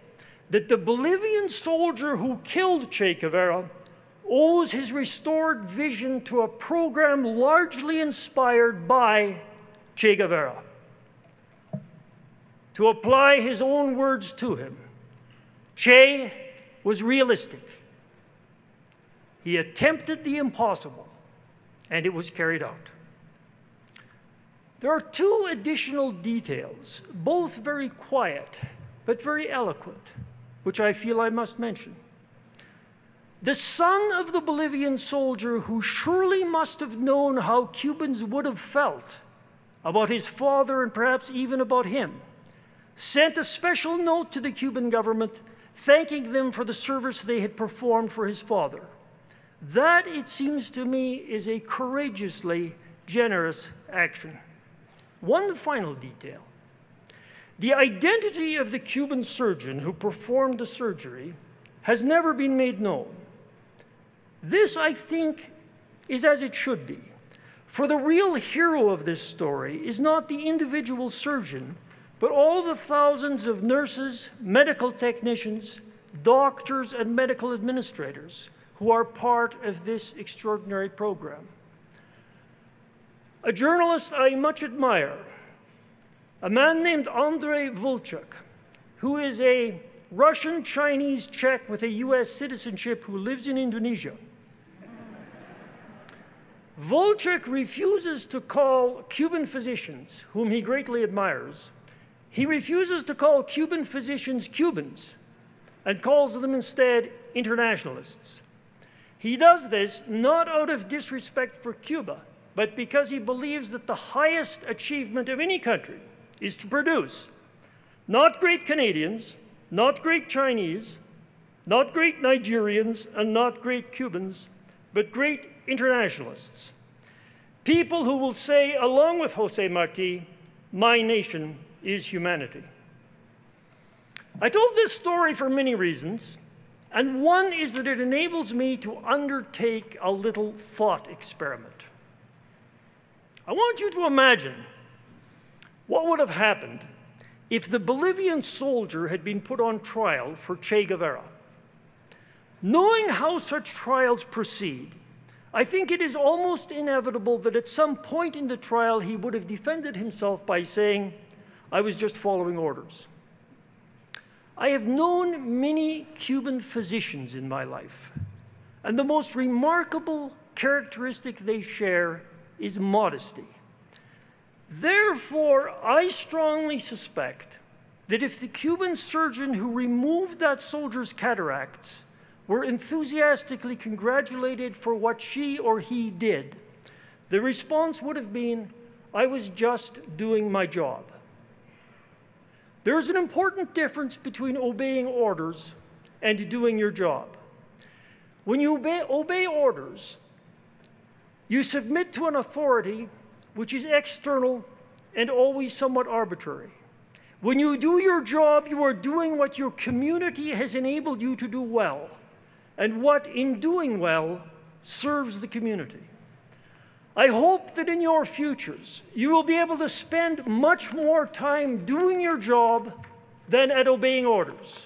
that the Bolivian soldier who killed Che Guevara owes his restored vision to a program largely inspired by Che Guevara. To apply his own words to him, Che was realistic. He attempted the impossible, and it was carried out. There are two additional details, both very quiet, but very eloquent, which I feel I must mention. The son of the Bolivian soldier, who surely must have known how Cubans would have felt about his father and perhaps even about him, sent a special note to the Cuban government thanking them for the service they had performed for his father. That, it seems to me, is a courageously generous action. One final detail. The identity of the Cuban surgeon who performed the surgery has never been made known. This, I think, is as it should be. For the real hero of this story is not the individual surgeon, but all the thousands of nurses, medical technicians, doctors, and medical administrators who are part of this extraordinary program. A journalist I much admire, a man named Andrei Volchak, who is a Russian-Chinese Czech with a US citizenship who lives in Indonesia. Volchak refuses to call Cuban physicians, whom he greatly admires, he refuses to call Cuban physicians Cubans and calls them instead internationalists. He does this not out of disrespect for Cuba, but because he believes that the highest achievement of any country is to produce not great Canadians, not great Chinese, not great Nigerians, and not great Cubans, but great internationalists. People who will say, along with Jose Marti, my nation is humanity. I told this story for many reasons, and one is that it enables me to undertake a little thought experiment. I want you to imagine what would have happened if the Bolivian soldier had been put on trial for Che Guevara. Knowing how such trials proceed, I think it is almost inevitable that at some point in the trial he would have defended himself by saying, I was just following orders. I have known many Cuban physicians in my life, and the most remarkable characteristic they share is modesty. Therefore, I strongly suspect that if the Cuban surgeon who removed that soldier's cataracts were enthusiastically congratulated for what she or he did, the response would have been, I was just doing my job. There is an important difference between obeying orders and doing your job. When you obey orders, you submit to an authority which is external and always somewhat arbitrary. When you do your job, you are doing what your community has enabled you to do well, and what, in doing well, serves the community. I hope that in your futures, you will be able to spend much more time doing your job than at obeying orders.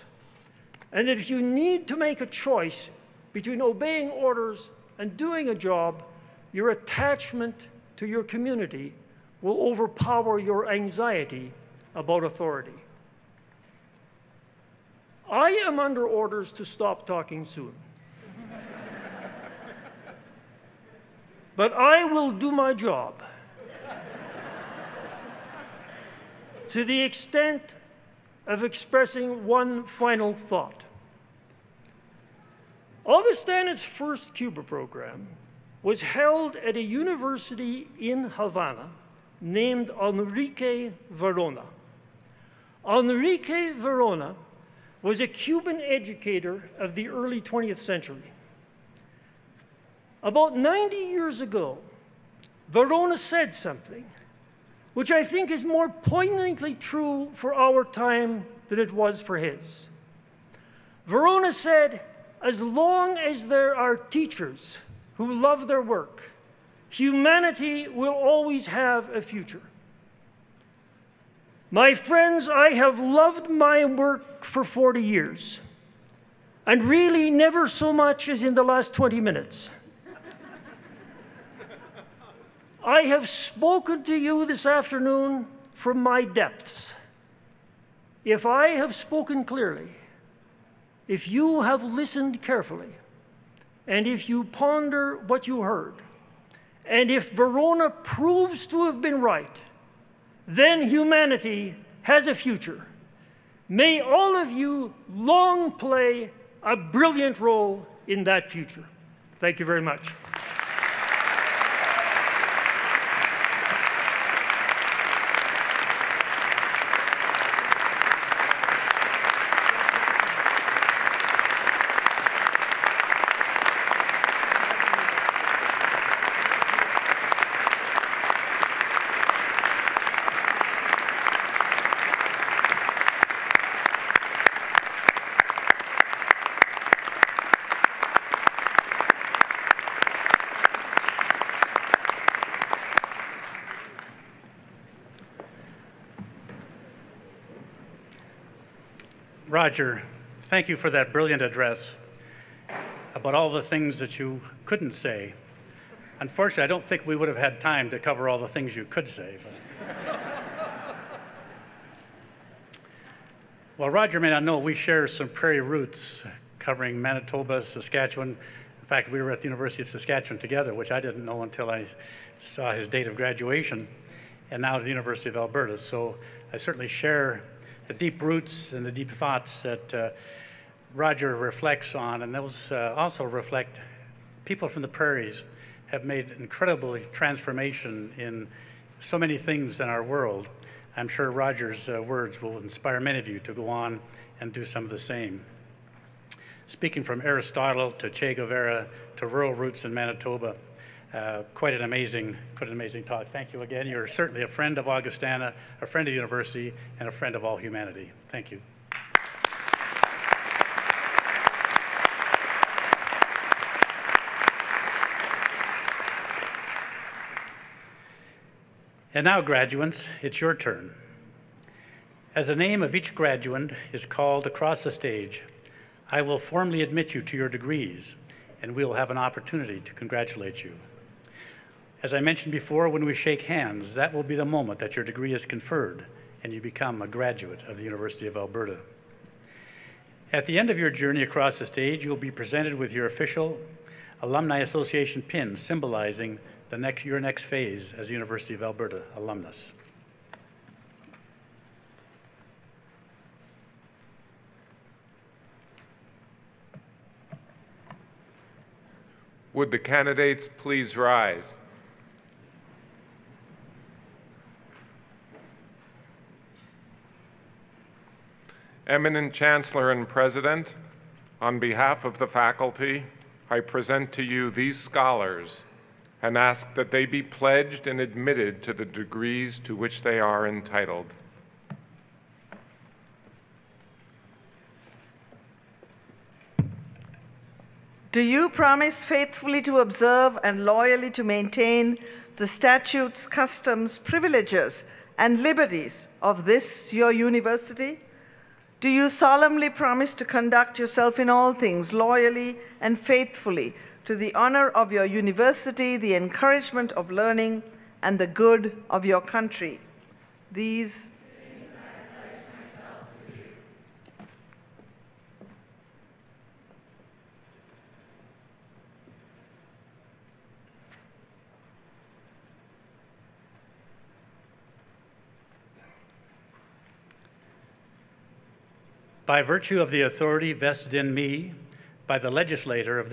And that if you need to make a choice between obeying orders and doing a job, your attachment to your community will overpower your anxiety about authority. I am under orders to stop talking soon. But I will do my job to the extent of expressing one final thought. Augustana's first Cuba program was held at a university in Havana named Enrique Varona. Enrique Varona was a Cuban educator of the early 20th century. About 90 years ago, Varona said something which I think is more poignantly true for our time than it was for his. Varona said, as long as there are teachers who love their work, humanity will always have a future. My friends, I have loved my work for 40 years, and really never so much as in the last 20 minutes. I have spoken to you this afternoon from my depths. If I have spoken clearly, if you have listened carefully, and if you ponder what you heard, and if Varona proves to have been right, then humanity has a future. May all of you long play a brilliant role in that future. Thank you very much. Roger, thank you for that brilliant address about all the things that you couldn't say. Unfortunately, I don't think we would have had time to cover all the things you could say. But well, Roger may not know, we share some prairie roots covering Manitoba, Saskatchewan. In fact, we were at the University of Saskatchewan together, which I didn't know until I saw his date of graduation, and now at the University of Alberta. So I certainly share the deep roots and the deep thoughts that Roger reflects on, and those also reflect people from the prairies have made incredible transformation in so many things in our world. I'm sure Roger's words will inspire many of you to go on and do some of the same. Speaking from Aristotle to Che Guevara to rural roots in Manitoba, quite an amazing talk. Thank you again. You're certainly a friend of Augustana, a friend of the university, and a friend of all humanity. Thank you. And now, graduates, it's your turn. As the name of each graduate is called across the stage, I will formally admit you to your degrees, and we will have an opportunity to congratulate you. As I mentioned before, when we shake hands, that will be the moment that your degree is conferred and you become a graduate of the University of Alberta. At the end of your journey across the stage, you'll be presented with your official Alumni Association pin symbolizing your next phase as University of Alberta alumnus. Would the candidates please rise? Eminent Chancellor and President, on behalf of the faculty, I present to you these scholars and ask that they be pledged and admitted to the degrees to which they are entitled. Do you promise faithfully to observe and loyally to maintain the statutes, customs, privileges, and liberties of this, your university? Do you solemnly promise to conduct yourself in all things loyally and faithfully to the honor of your university, the encouragement of learning, and the good of your country? These things I pledge myself to you. By virtue of the authority vested in me by the legislature of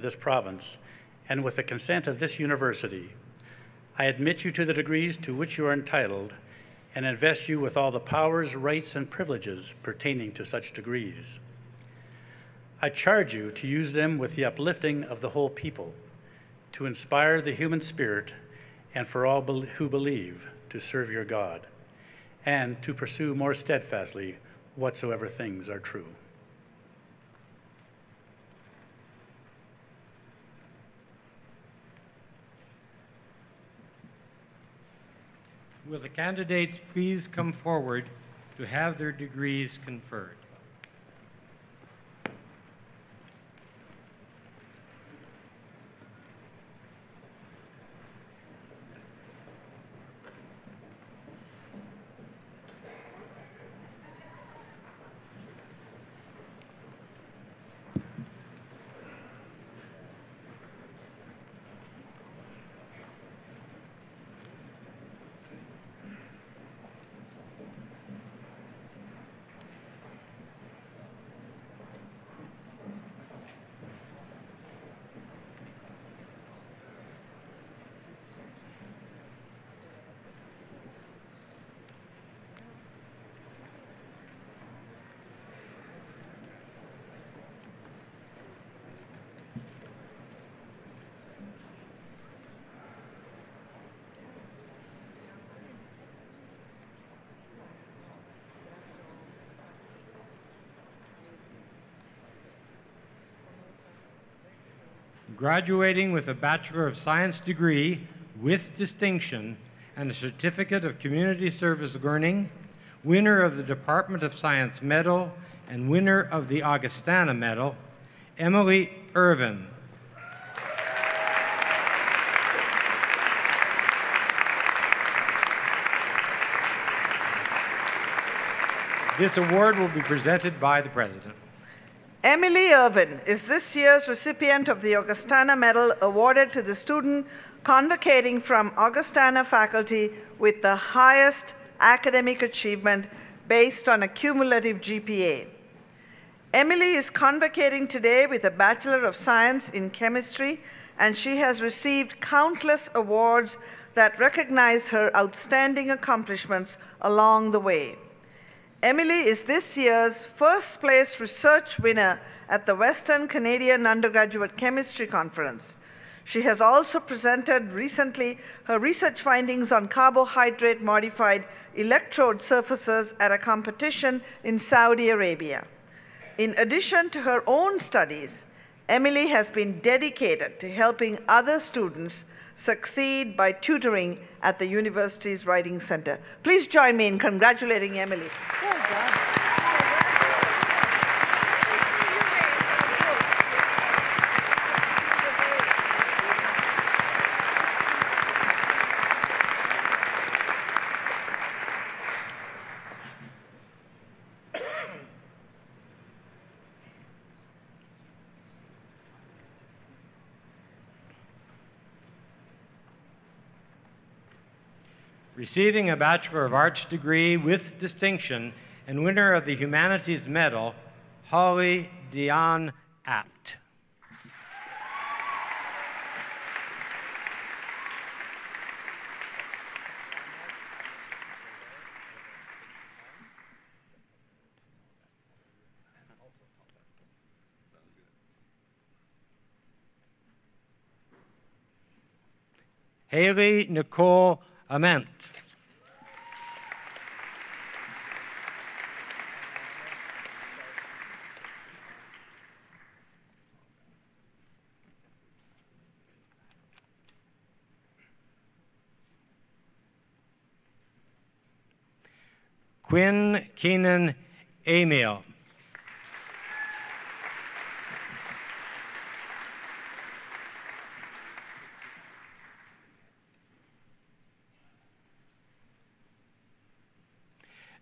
this province, and with the consent of this university, I admit you to the degrees to which you are entitled and invest you with all the powers, rights, and privileges pertaining to such degrees. I charge you to use them with the uplifting of the whole people, to inspire the human spirit, and for all who believe, to serve your God, and to pursue more steadfastly whatsoever things are true. Will the candidates please come forward to have their degrees conferred? Graduating with a Bachelor of Science degree with distinction and a Certificate of Community Service Learning, winner of the Department of Science Medal and winner of the Augustana Medal, Emily Irvin. This award will be presented by the President. Emily Irvin is this year's recipient of the Augustana Medal awarded to the student convocating from Augustana faculty with the highest academic achievement based on a cumulative GPA. Emily is convocating today with a Bachelor of Science in Chemistry, and she has received countless awards that recognize her outstanding accomplishments along the way. Emily is this year's first place research winner at the Western Canadian Undergraduate Chemistry Conference. She has also presented recently her research findings on carbohydrate-modified electrode surfaces at a competition in Saudi Arabia. In addition to her own studies, Emily has been dedicated to helping other students succeed by tutoring at the university's Writing Center. Please join me in congratulating Emily. Well done. Receiving a Bachelor of Arts degree with distinction and winner of the Humanities Medal, Holly Dion Apt. Haley Nicole Ament. Quinn Keenan Emil.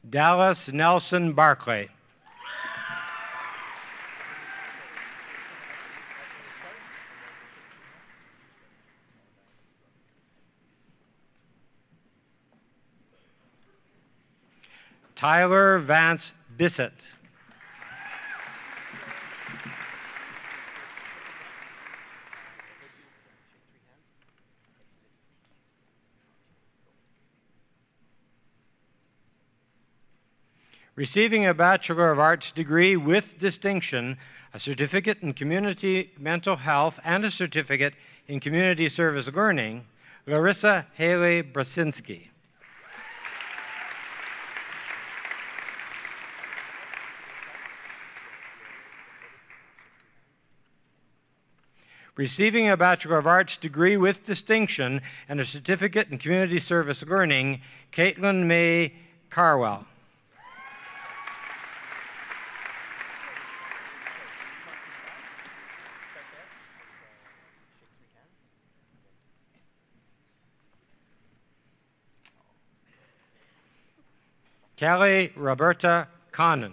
Dallas Nelson Barclay. Tyler Vance Bissett. Receiving a Bachelor of Arts degree with distinction, a certificate in community mental health, and a certificate in community service learning, Larissa Haley Brasinski. Receiving a Bachelor of Arts degree with distinction and a certificate in community service learning, Caitlin May Carwell. Kelly Roberta Connon.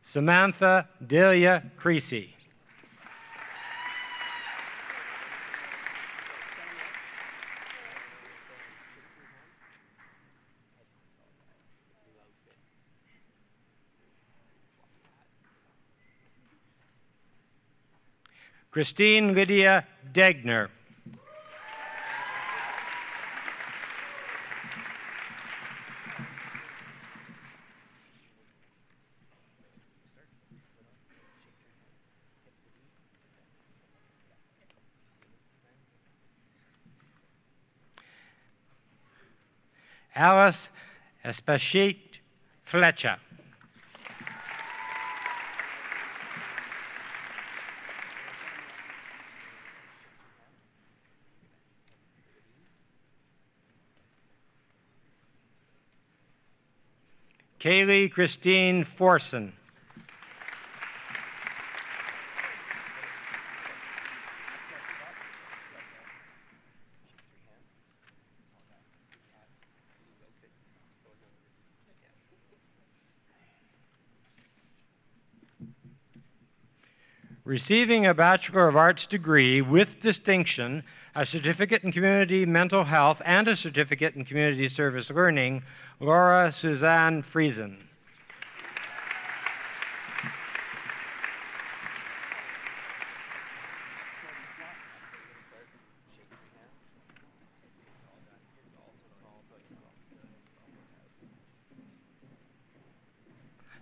Samantha Delia Creasy. Christine Lydia Degner. Alice Espachit Fletcher. Kaylee Christine Forson. Receiving a Bachelor of Arts degree with distinction, a certificate in community mental health, and a certificate in community service learning, Laura Suzanne Friesen.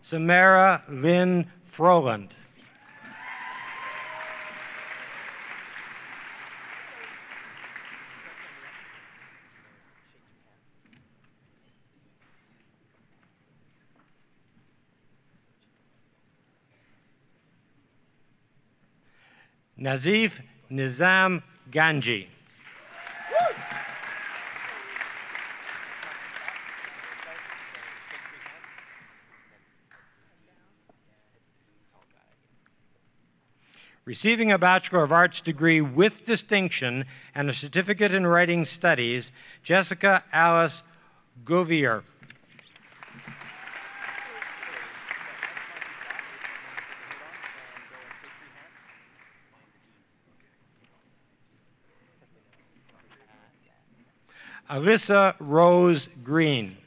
Samara Lynn Froland. Nazif Nizam Ganji. Receiving a Bachelor of Arts degree with distinction and a certificate in writing studies, Jessica Alice Gouvier. Alyssa Rose Green.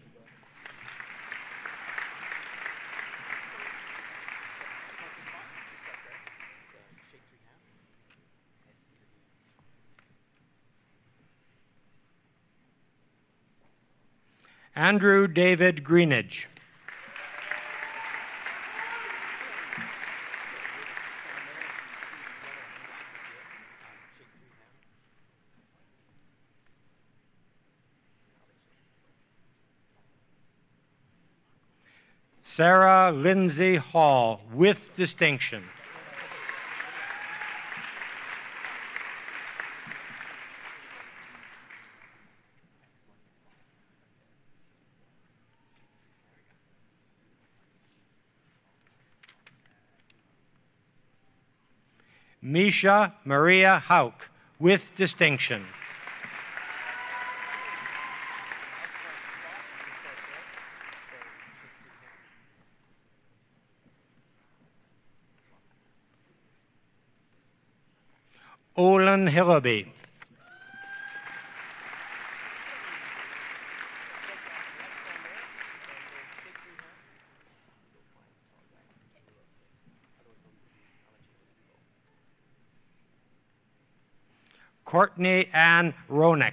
Andrew David Greenidge. Sarah Lindsay Hall, with distinction. Misha Maria Hauk, with distinction. Olin Hillaby. Courtney Ann Ronick.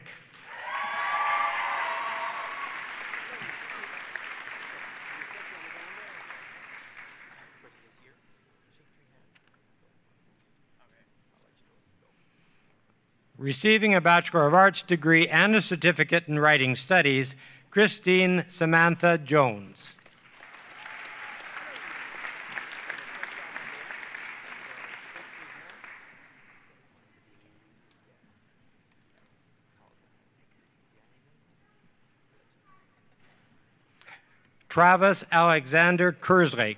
Receiving a Bachelor of Arts degree and a certificate in writing studies, Christine Samantha Jones. Travis Alexander Kersrake.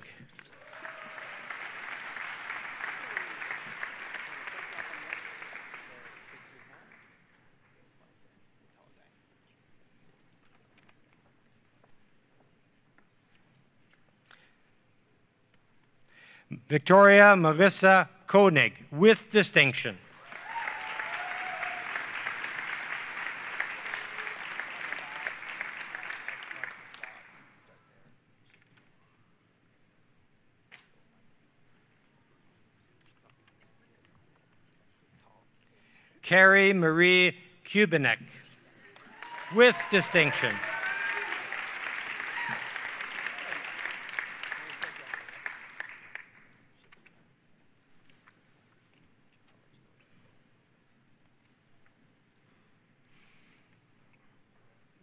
Victoria Melissa Koenig, with distinction. Carrie Marie Kubinek, with distinction.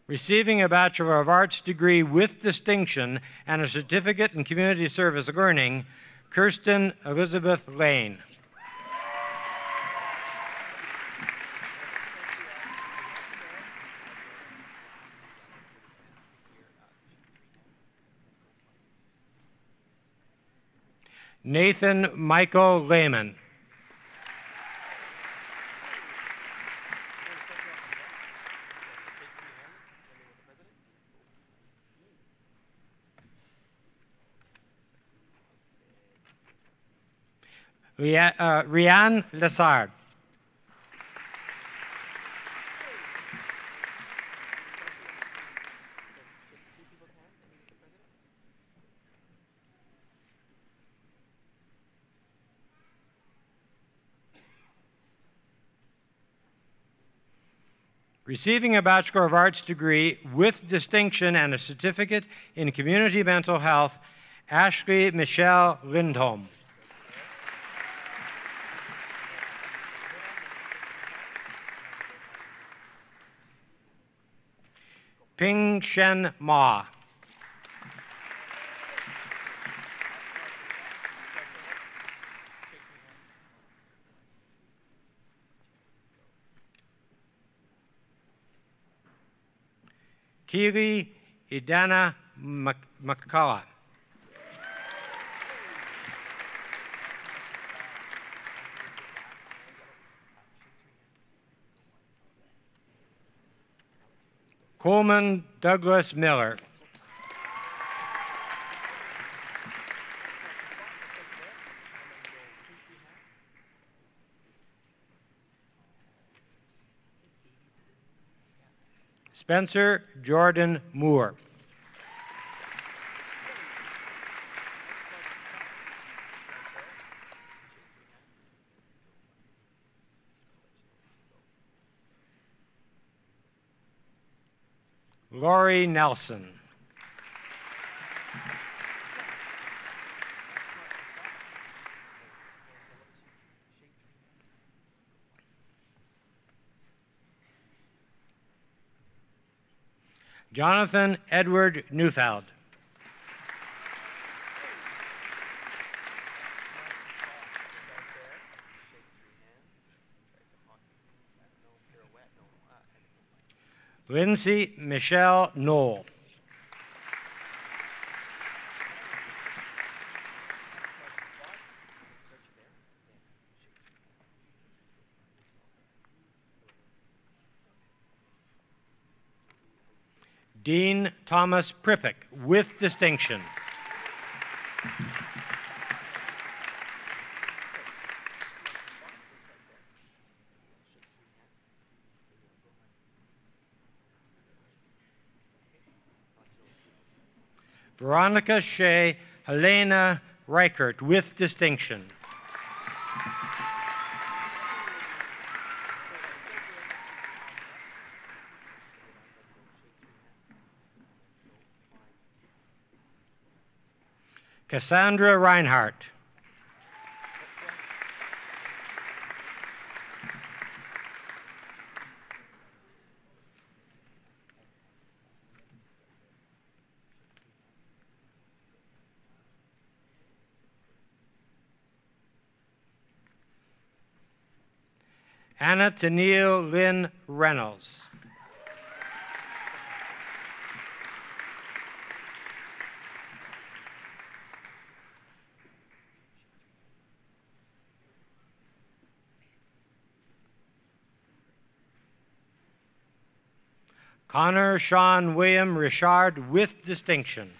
Receiving a Bachelor of Arts degree with distinction and a certificate in community service learning, Kirsten Elizabeth Lane. Nathan Michael Lehman. Rianne Lessard. Receiving a Bachelor of Arts degree with distinction and a certificate in community mental health, Ashley Michelle Lindholm. Ping Shen Ma. Keely Idana McCullough. Coleman Douglas Miller. Spencer Jordan Moore. Laurie Nelson. Jonathan Edward Neufeld. Lindsay Michelle Knoll. Dean Thomas Prippick, with distinction. Veronica Shea Helena Reichert, with distinction. Cassandra Reinhardt. Anna Tennille Lynn Reynolds. Connor Sean William Richard with distinction.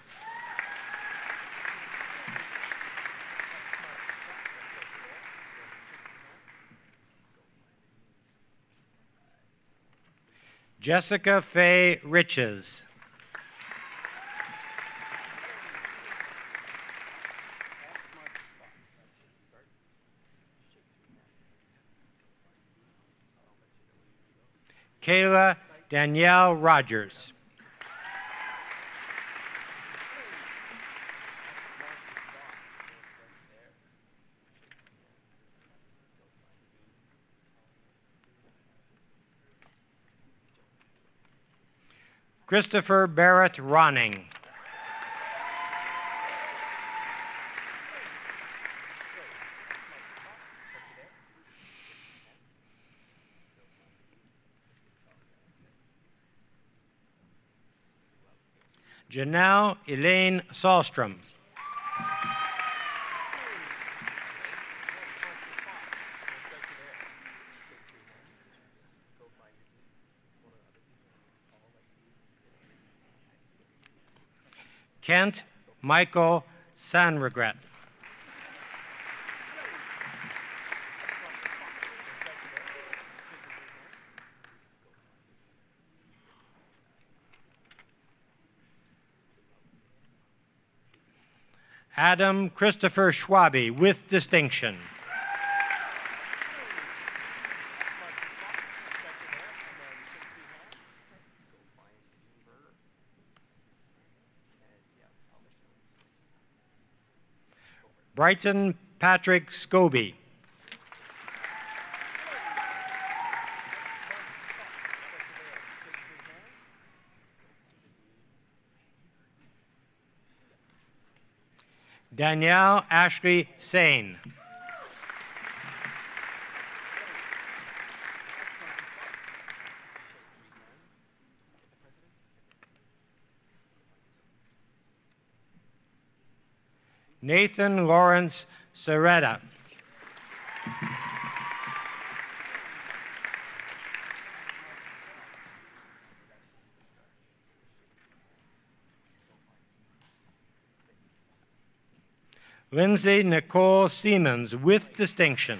Jessica Faye Riches. Kayla Danielle Rogers. Christopher Barrett Ronning. Janelle Elaine Sahlstrom. Kent Michael Sanregret. Adam Christopher Schwabe with distinction. Brighton Patrick Scobie. Danielle Ashley Sane. Nathan Lawrence Serreta. Lindsay Nicole Siemens with distinction.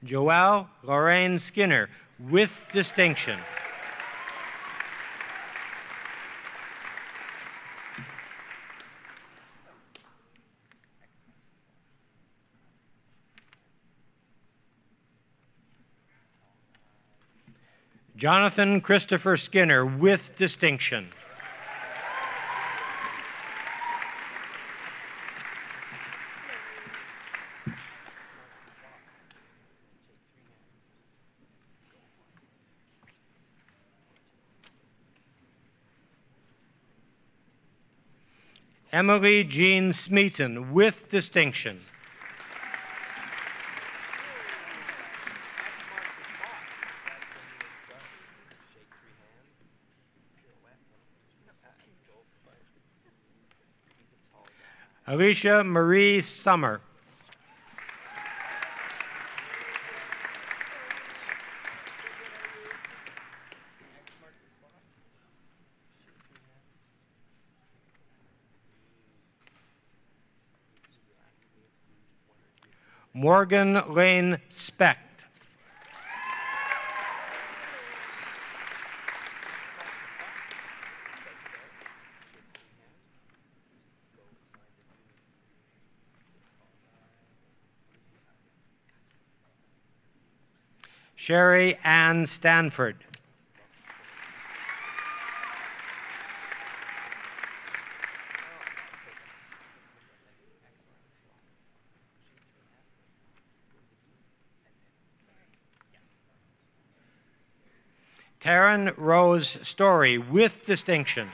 Joelle Lorraine Skinner with distinction. Jonathan Christopher Skinner with distinction. Emily Jean Smeaton with distinction. Alicia Marie Summer. Morgan Lane Specht. Sherry Ann Stanford. Taryn Rose Story with distinction.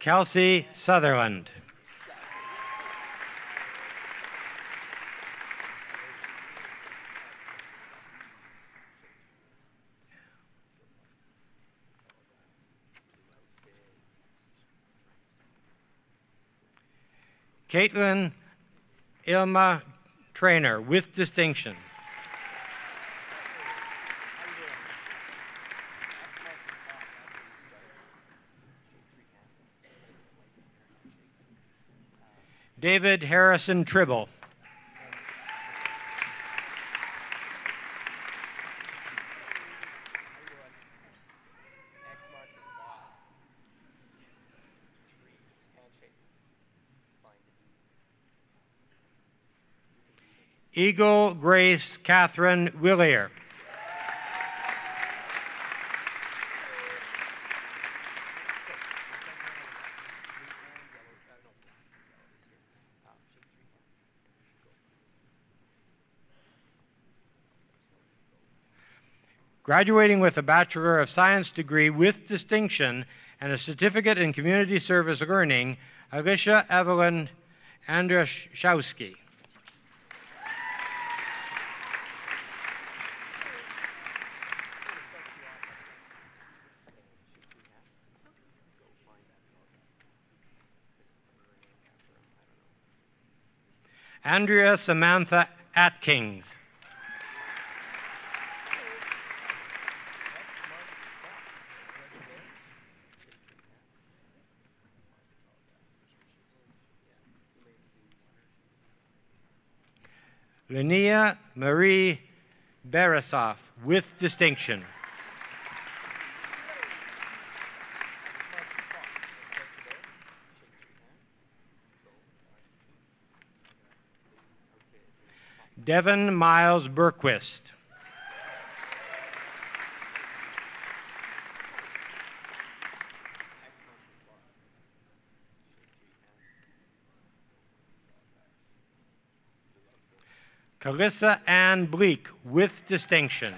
Kelsey Sutherland. Caitlin Ilma Trainer with distinction. David Harrison Tribble. Eagle Grace Catherine Willier. Graduating with a Bachelor of Science degree with distinction and a certificate in community service learning, Alicia Evelyn Andraszewski. Andrea Samantha Atkins. Linnea Marie Beresoff with distinction. Devin Miles Berquist. Calissa Ann Bleak with distinction.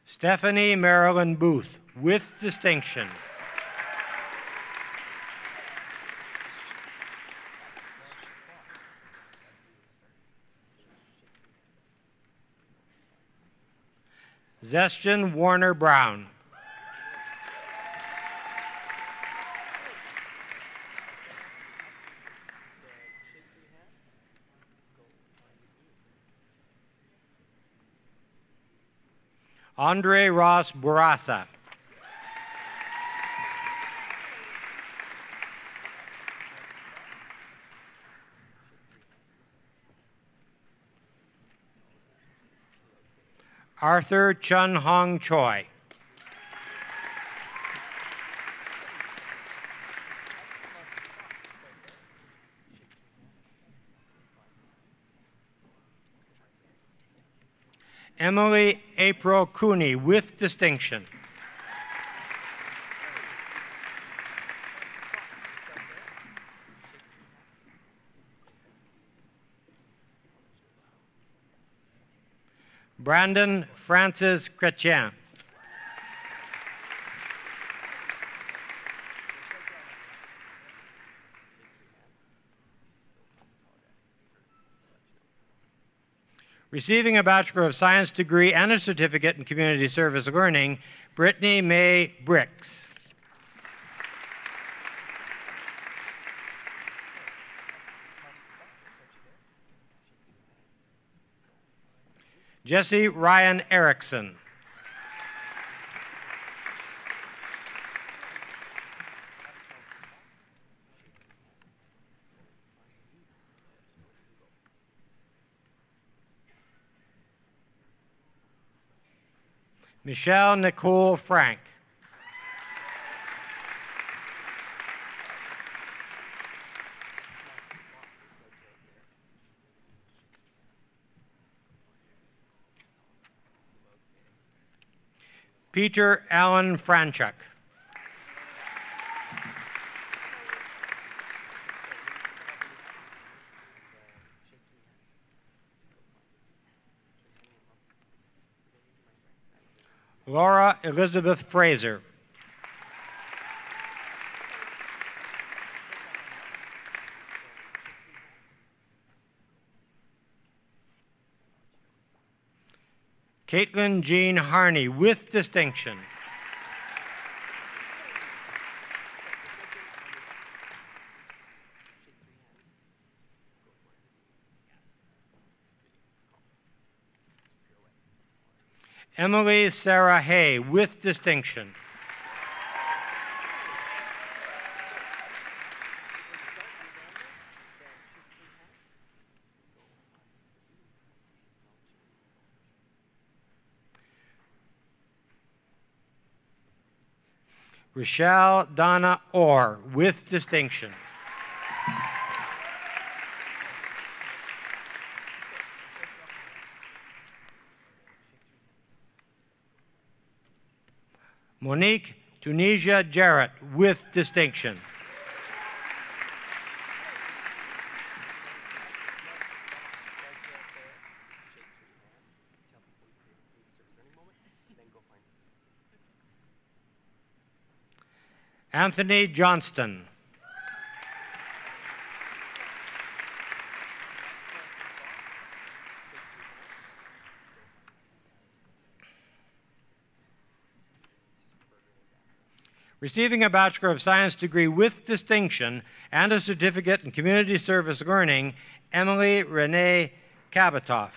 Stephanie Marilyn Booth with distinction. Zestian Warner Brown. Andre Ross Bourassa. Arthur Chun Hong Choi. Emily April Cooney with distinction. Brandon Francis Chrétien. Receiving a Bachelor of Science degree and a certificate in community service learning, Brittany May Bricks. Jesse Ryan Erickson. Michelle Nicole Frank. Peter Allen Franchuk. Laura Elizabeth Fraser. Caitlin Jean Harney with distinction. Emily Sarah Hay with distinction. Rochelle Donna Orr with distinction. Monique Tunisia Jarrett with distinction. Anthony Johnston. Receiving a Bachelor of Science degree with distinction and a certificate in community service learning, Emily Renee Kabatoff.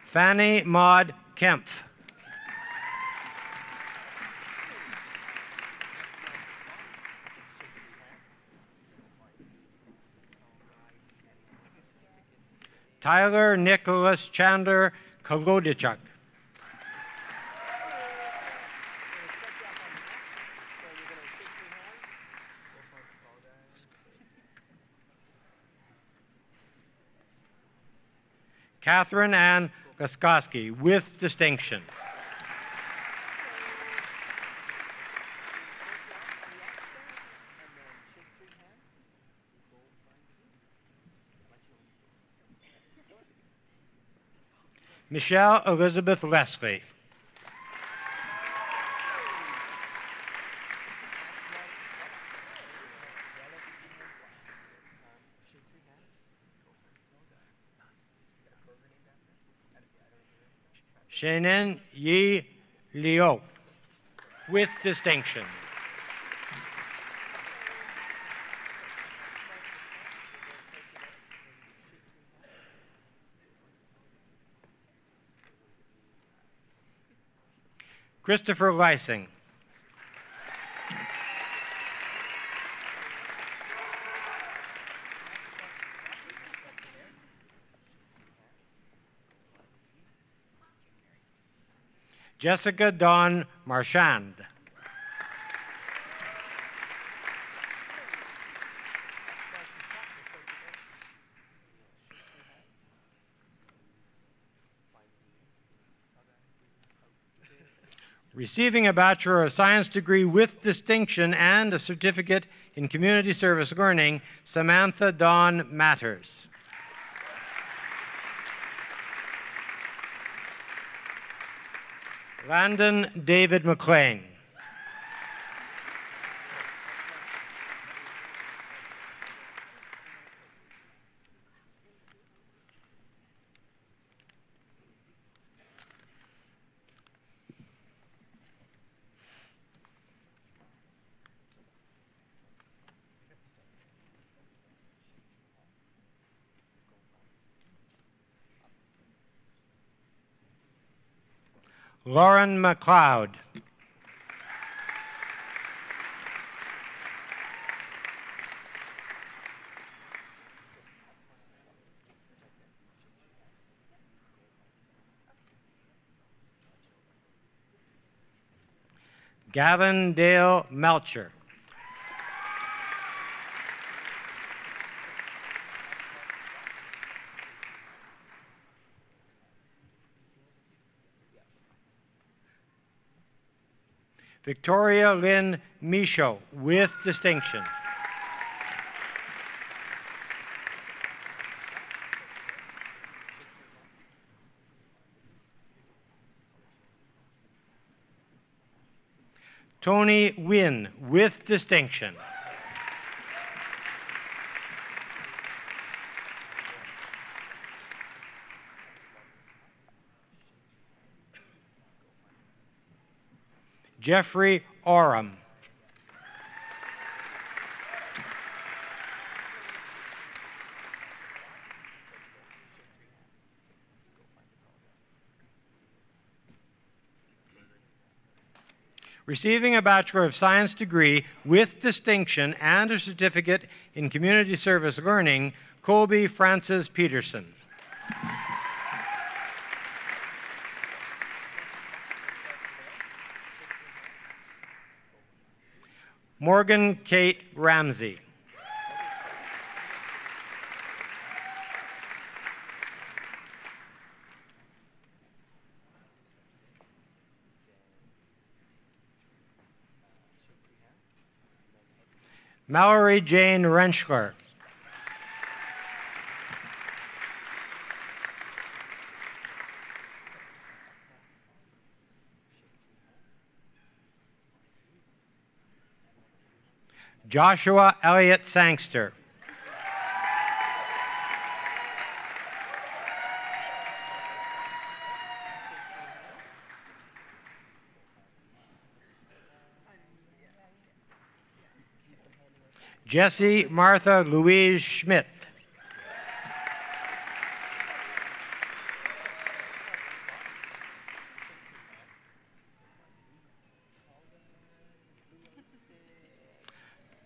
Fanny Maud Kempf. Tyler Nicholas Chandler Kolodichuk. Catherine Ann Gaskoski with distinction. Michelle Elizabeth Leslie. Shannon Yi Liu with distinction. Christopher Lysing. Jessica Dawn Marchand. Receiving a Bachelor of Science degree with distinction and a certificate in community service learning, Samantha Dawn Matters. Landon David McLean. Lauren McLeod. Gavin Dale Melcher. Victoria Lynn Michaud, with distinction. Tony Wynn, with distinction. Jeffrey Oram. Receiving a Bachelor of Science degree with distinction and a certificate in community service learning, Colby Francis Peterson. Morgan Kate Ramsey. Mallory Jane Rentschler. Joshua Elliott Sangster. Jessie Martha Louise Schmidt.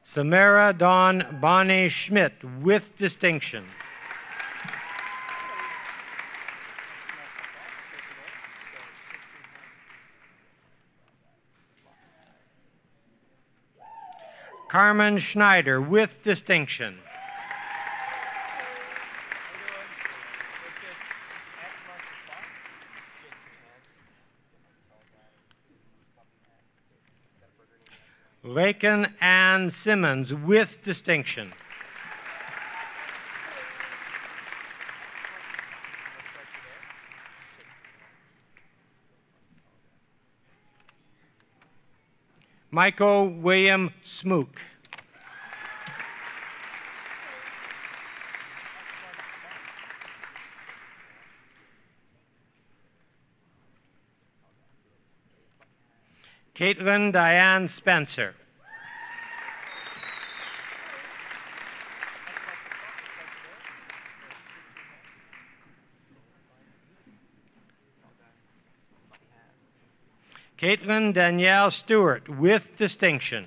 Samara Dawn Bonnie Schmidt, with distinction. Carmen Schneider, with distinction. Laken Ann Simmons, with distinction. Michael William Smook. Caitlin Diane Spencer. Caitlin Danielle Stewart, with distinction.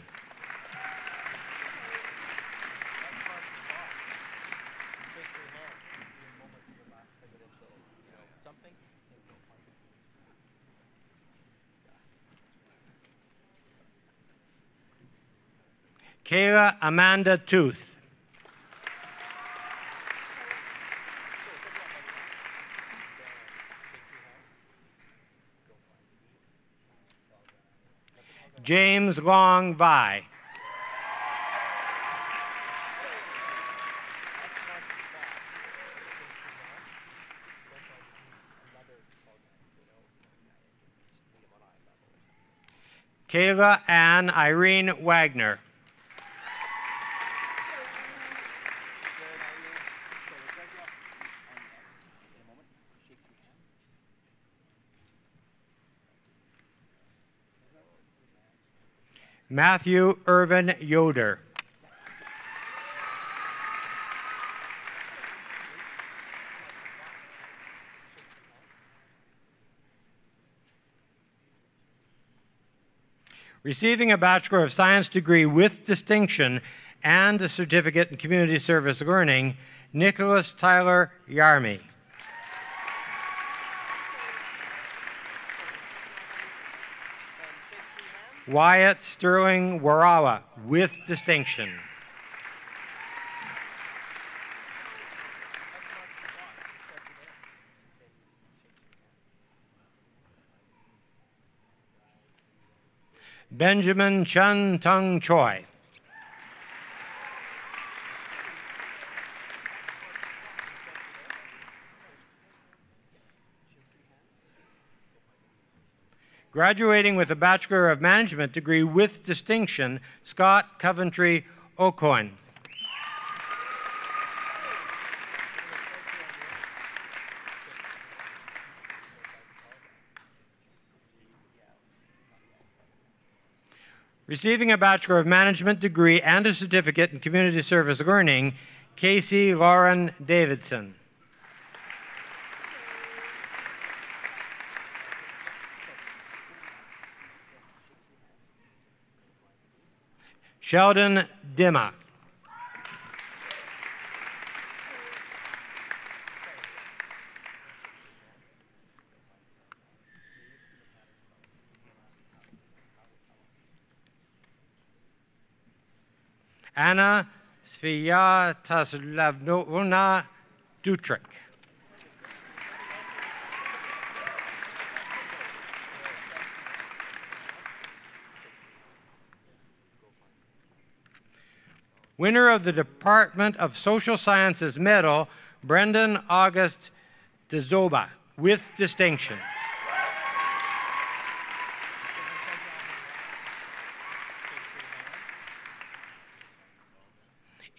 Kayla Amanda Tooth. James Long Vi. Kayla Ann Irene Wagner. Matthew Irvin Yoder. Receiving a Bachelor of Science degree with distinction and a certificate in community service learning, Nicholas Tyler Yarmy. Wyatt Sterling Warawa, with distinction. Benjamin Chun Tung Choi. Graduating with a Bachelor of Management degree with distinction, Scott Coventry O'Coin. Receiving a Bachelor of Management degree and a certificate in Community Service Learning, Casey Lauren Davidson. Sheldon Dimma. Anna Sviatoslavovna Dutrik. Winner of the Department of Social Sciences Medal, Brendan August Dezoba, with distinction.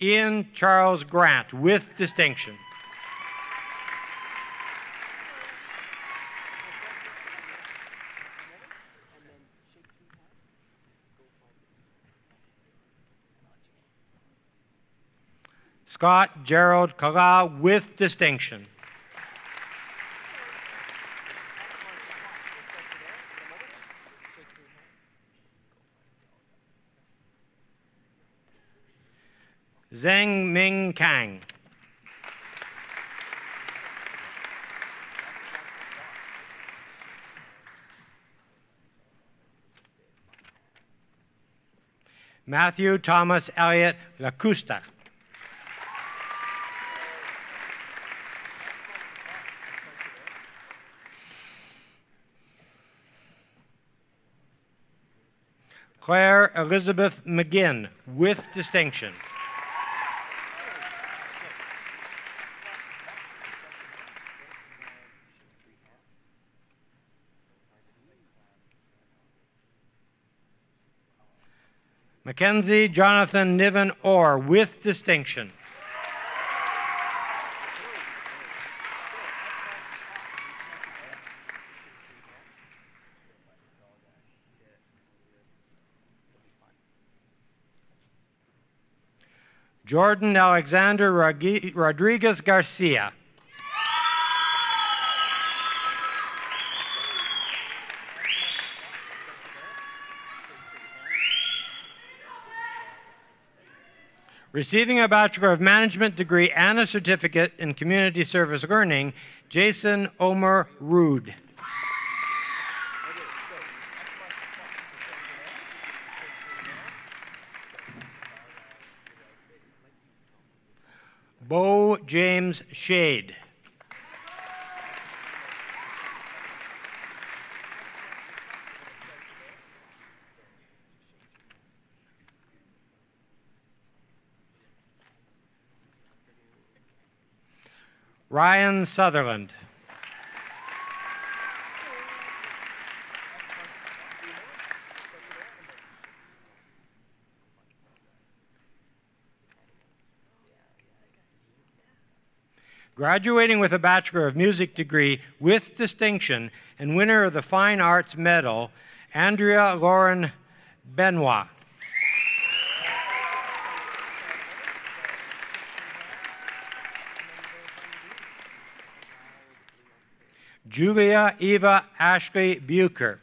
Ian Charles Grant, with distinction. Scott Gerald Kala, with distinction. Zheng Ming Kang. Matthew Thomas Elliott Lacusta. Claire Elizabeth McGinn, with distinction. Mackenzie Jonathan Niven Orr, with distinction. Jordan Alexander Rodriguez Garcia. Receiving a Bachelor of Management degree and a certificate in Community Service Learning, Jason Omer Rood. Bo James Shade. Ryan Sutherland. Graduating with a Bachelor of Music degree with distinction and winner of the Fine Arts Medal, Andrea Lauren Benoit. Julia Eva Ashley Bucher.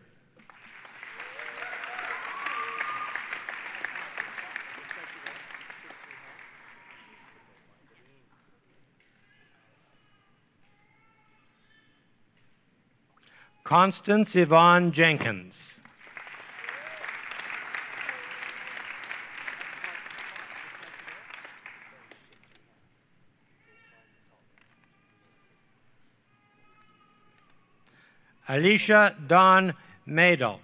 Constance Yvonne Jenkins. Alicia Dawn Madel.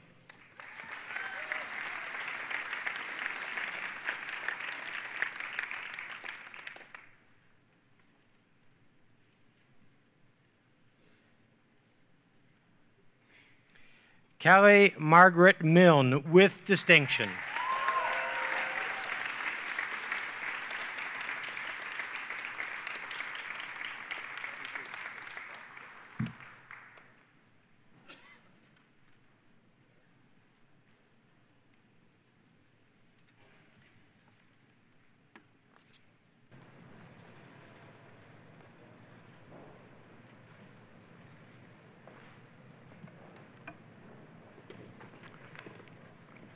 Kelly Margaret Milne with distinction.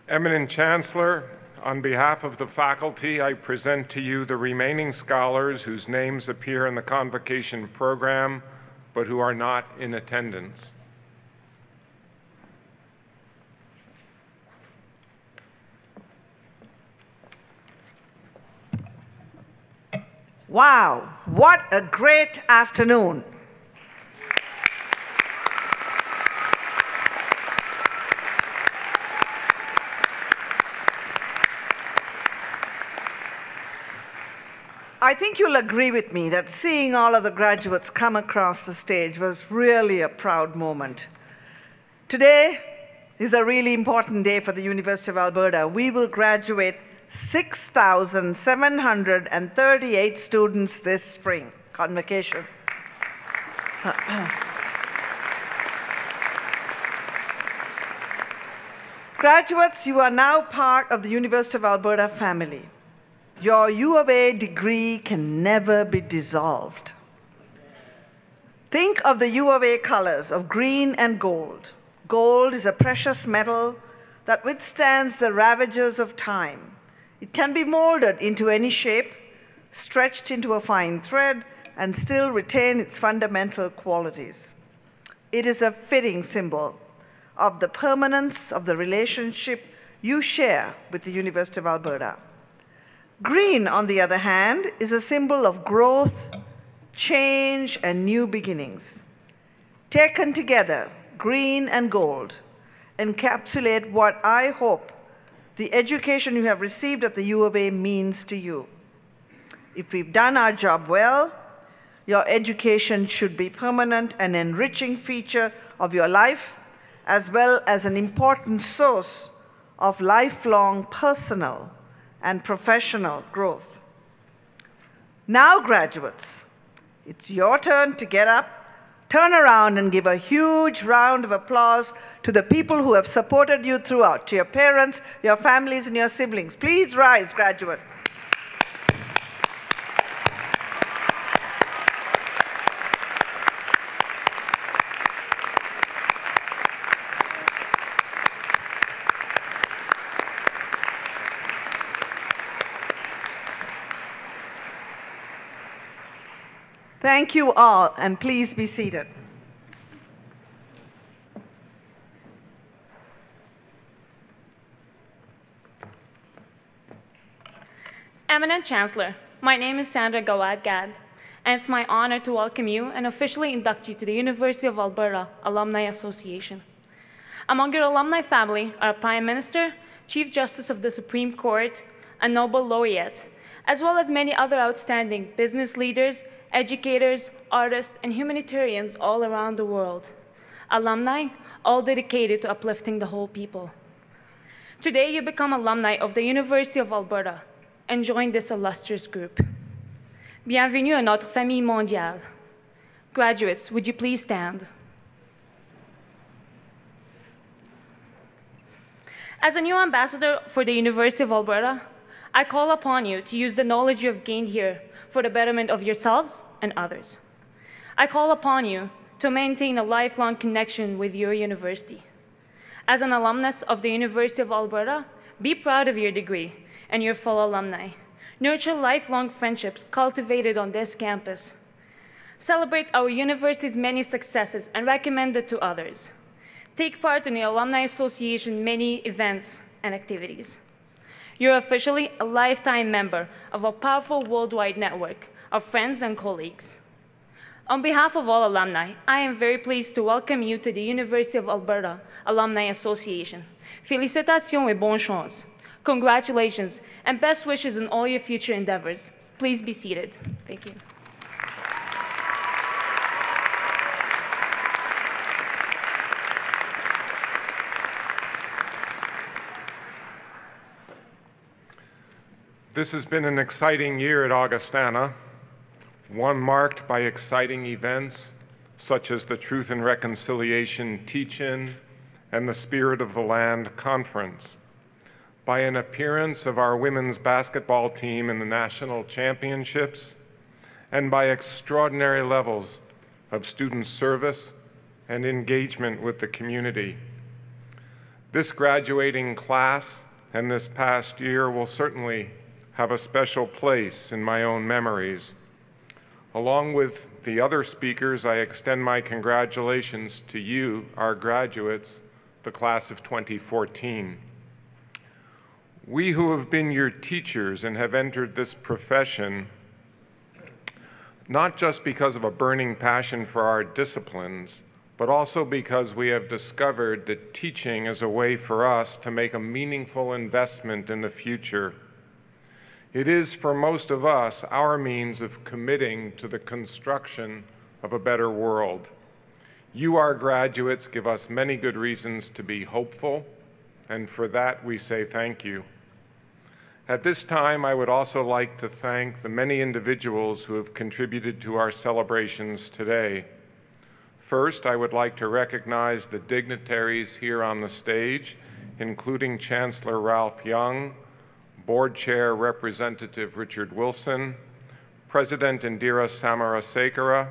Eminent Chancellor, on behalf of the faculty, I present to you the remaining scholars whose names appear in the convocation program, but who are not in attendance. Wow, what a great afternoon. I think you'll agree with me that seeing all of the graduates come across the stage was really a proud moment. Today is a really important day for the University of Alberta. We will graduate 6,738 students this spring. Convocation. Graduates, you are now part of the University of Alberta family. Your U of A degree can never be dissolved. Think of the U of A colors of green and gold. Gold is a precious metal that withstands the ravages of time. It can be molded into any shape, stretched into a fine thread, and still retain its fundamental qualities. It is a fitting symbol of the permanence of the relationship you share with the University of Alberta. Green, on the other hand, is a symbol of growth, change, and new beginnings. Taken together, green and gold encapsulate what I hope the education you have received at the U of A means to you. If we've done our job well, your education should be permanent and enriching feature of your life, as well as an important source of lifelong personal and professional growth. Now, graduates, it's your turn to get up, turn around, and give a huge round of applause to the people who have supported you throughout, to your parents, your families, and your siblings. Please rise, graduate. Thank you all, and please be seated. Eminent Chancellor, my name is Sandra Gawad-Gad, and it's my honor to welcome you and officially induct you to the University of Alberta Alumni Association. Among your alumni family are Prime Minister, Chief Justice of the Supreme Court, a Nobel laureate, as well as many other outstanding business leaders, educators, artists, and humanitarians all around the world. Alumni, all dedicated to uplifting the whole people. Today, you become alumni of the University of Alberta and join this illustrious group. Bienvenue à notre famille mondiale. Graduates, would you please stand? As a new ambassador for the University of Alberta, I call upon you to use the knowledge you have gained here for the betterment of yourselves and others. I call upon you to maintain a lifelong connection with your university. As an alumnus of the University of Alberta, be proud of your degree and your fellow alumni. Nurture lifelong friendships cultivated on this campus. Celebrate our university's many successes and recommend it to others. Take part in the Alumni Association many events and activities. You're officially a lifetime member of a powerful worldwide network of friends and colleagues. On behalf of all alumni, I am very pleased to welcome you to the University of Alberta Alumni Association. Félicitations et bonne chance. Congratulations and best wishes in all your future endeavors. Please be seated. Thank you. This has been an exciting year at Augustana, one marked by exciting events such as the Truth and Reconciliation Teach-In and the Spirit of the Land Conference, by an appearance of our women's basketball team in the national championships, and by extraordinary levels of student service and engagement with the community. This graduating class and this past year will certainly have a special place in my own memories. Along with the other speakers, I extend my congratulations to you, our graduates, the class of 2014. We who have been your teachers and have entered this profession, not just because of a burning passion for our disciplines, but also because we have discovered that teaching is a way for us to make a meaningful investment in the future. It is, for most of us, our means of committing to the construction of a better world. You, our graduates, give us many good reasons to be hopeful, and for that we say thank you. At this time, I would also like to thank the many individuals who have contributed to our celebrations today. First, I would like to recognize the dignitaries here on the stage, including Chancellor Ralph Young, Board Chair Representative Richard Wilson, President Indira Samarasekera,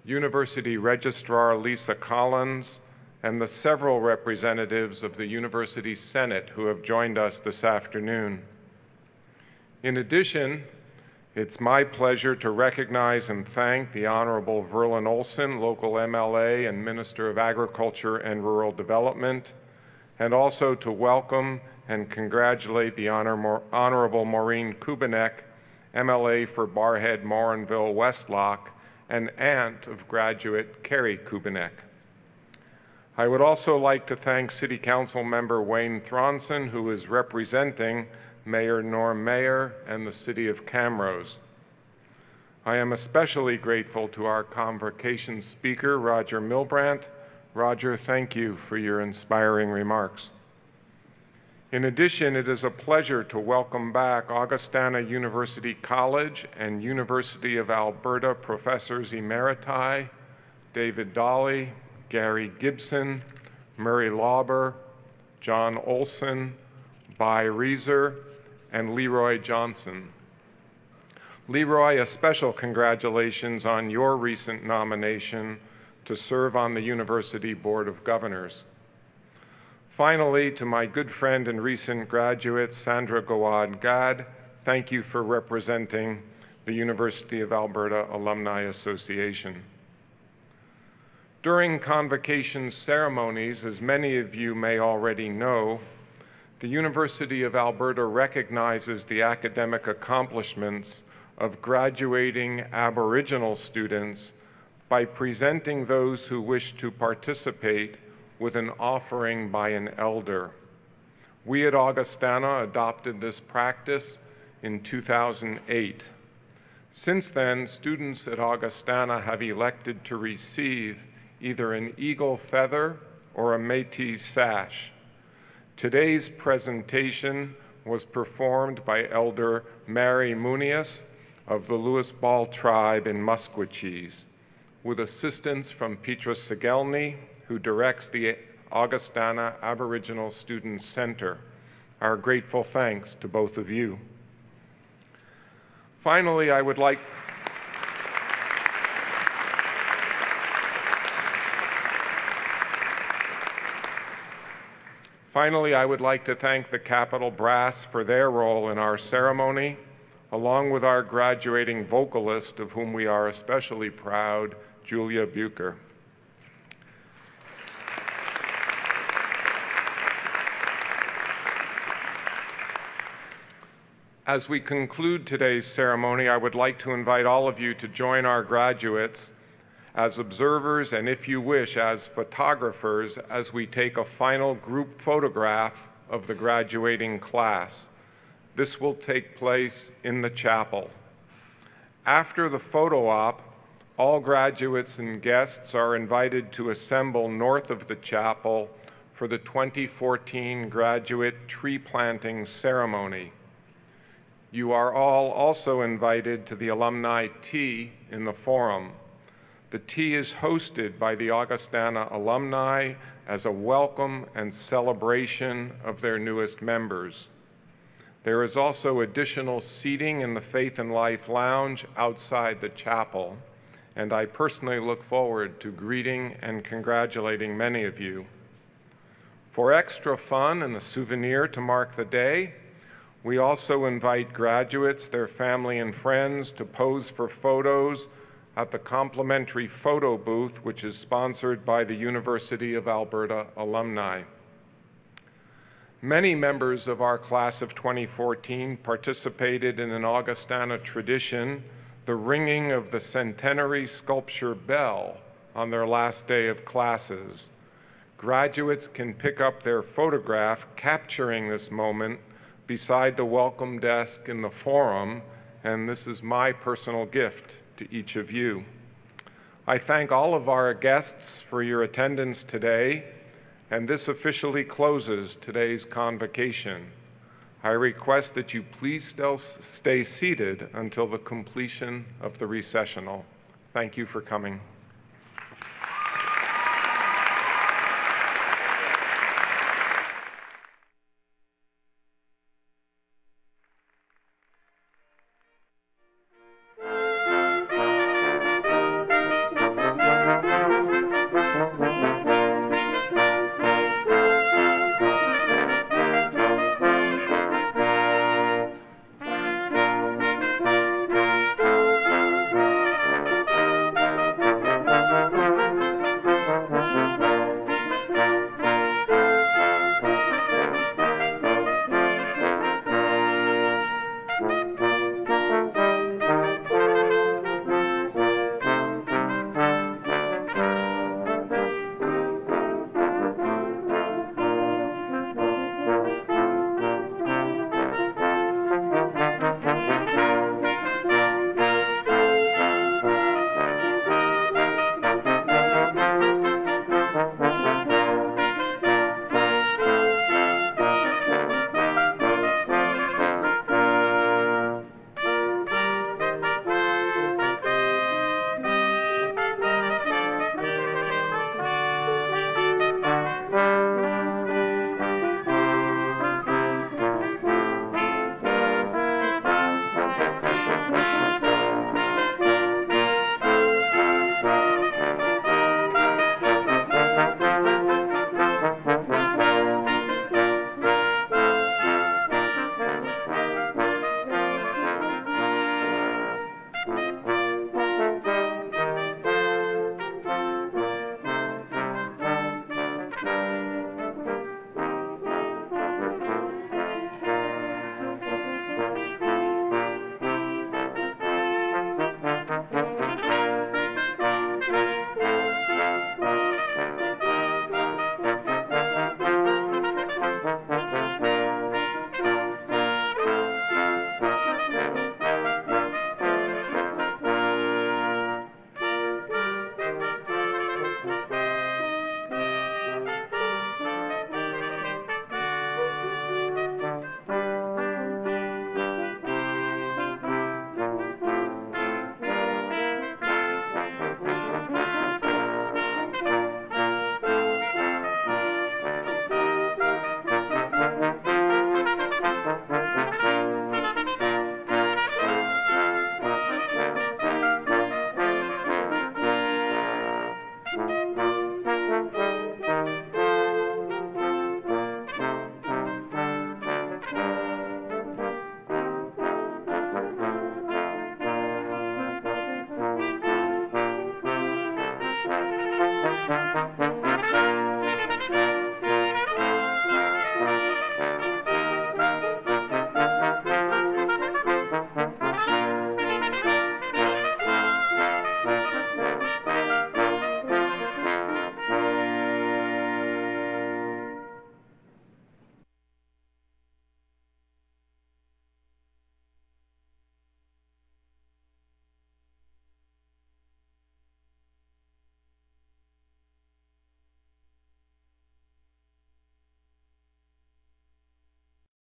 University Registrar Lisa Collins, and the several representatives of the University Senate who have joined us this afternoon. In addition, it's my pleasure to recognize and thank the Honorable Verlin Olson, local MLA and Minister of Agriculture and Rural Development, and also to welcome and congratulate the Honorable Maureen Kubanek, MLA for Barhead, Morinville, Westlock, and aunt of graduate Carrie Kubanek. I would also like to thank City Council member Wayne Thronson, who is representing Mayor Norm Mayer and the City of Camrose. I am especially grateful to our Convocation Speaker, Roger Milbrandt. Roger, thank you for your inspiring remarks. In addition, it is a pleasure to welcome back Augustana University College and University of Alberta Professors Emeriti, David Dolly, Gary Gibson, Murray Lauber, John Olson, Bai Reeser, and Leroy Johnson. Leroy, a special congratulations on your recent nomination to serve on the University Board of Governors. Finally, to my good friend and recent graduate, Sandra Gawad Gad, thank you for representing the University of Alberta Alumni Association. During convocation ceremonies, as many of you may already know, the University of Alberta recognizes the academic accomplishments of graduating Aboriginal students by presenting those who wish to participate with an offering by an elder. We at Augustana adopted this practice in 2008. Since then, students at Augustana have elected to receive either an eagle feather or a Métis sash. Today's presentation was performed by Elder Mary Munias of the Louis Ball tribe in Musquecheese, with assistance from Petrus Sigelny, who directs the Augustana Aboriginal Student Center. Our grateful thanks to both of you. Finally, I would like to thank the Capitol Brass for their role in our ceremony, along with our graduating vocalist, of whom we are especially proud, Julia Bucher. As we conclude today's ceremony, I would like to invite all of you to join our graduates as observers, and if you wish, as photographers, as we take a final group photograph of the graduating class. This will take place in the chapel. After the photo op, all graduates and guests are invited to assemble north of the chapel for the 2014 graduate tree planting ceremony. You are all also invited to the Alumni Tea in the Forum. The tea is hosted by the Augustana alumni as a welcome and celebration of their newest members. There is also additional seating in the Faith and Life Lounge outside the chapel, and I personally look forward to greeting and congratulating many of you. For extra fun and a souvenir to mark the day, we also invite graduates, their family and friends to pose for photos at the complimentary photo booth, which is sponsored by the University of Alberta alumni. Many members of our class of 2014 participated in an Augustana tradition, the ringing of the centenary sculpture bell on their last day of classes. Graduates can pick up their photograph capturing this moment beside the welcome desk in the forum, and this is my personal gift to each of you. I thank all of our guests for your attendance today, and this officially closes today's convocation. I request that you please still stay seated until the completion of the recessional. Thank you for coming.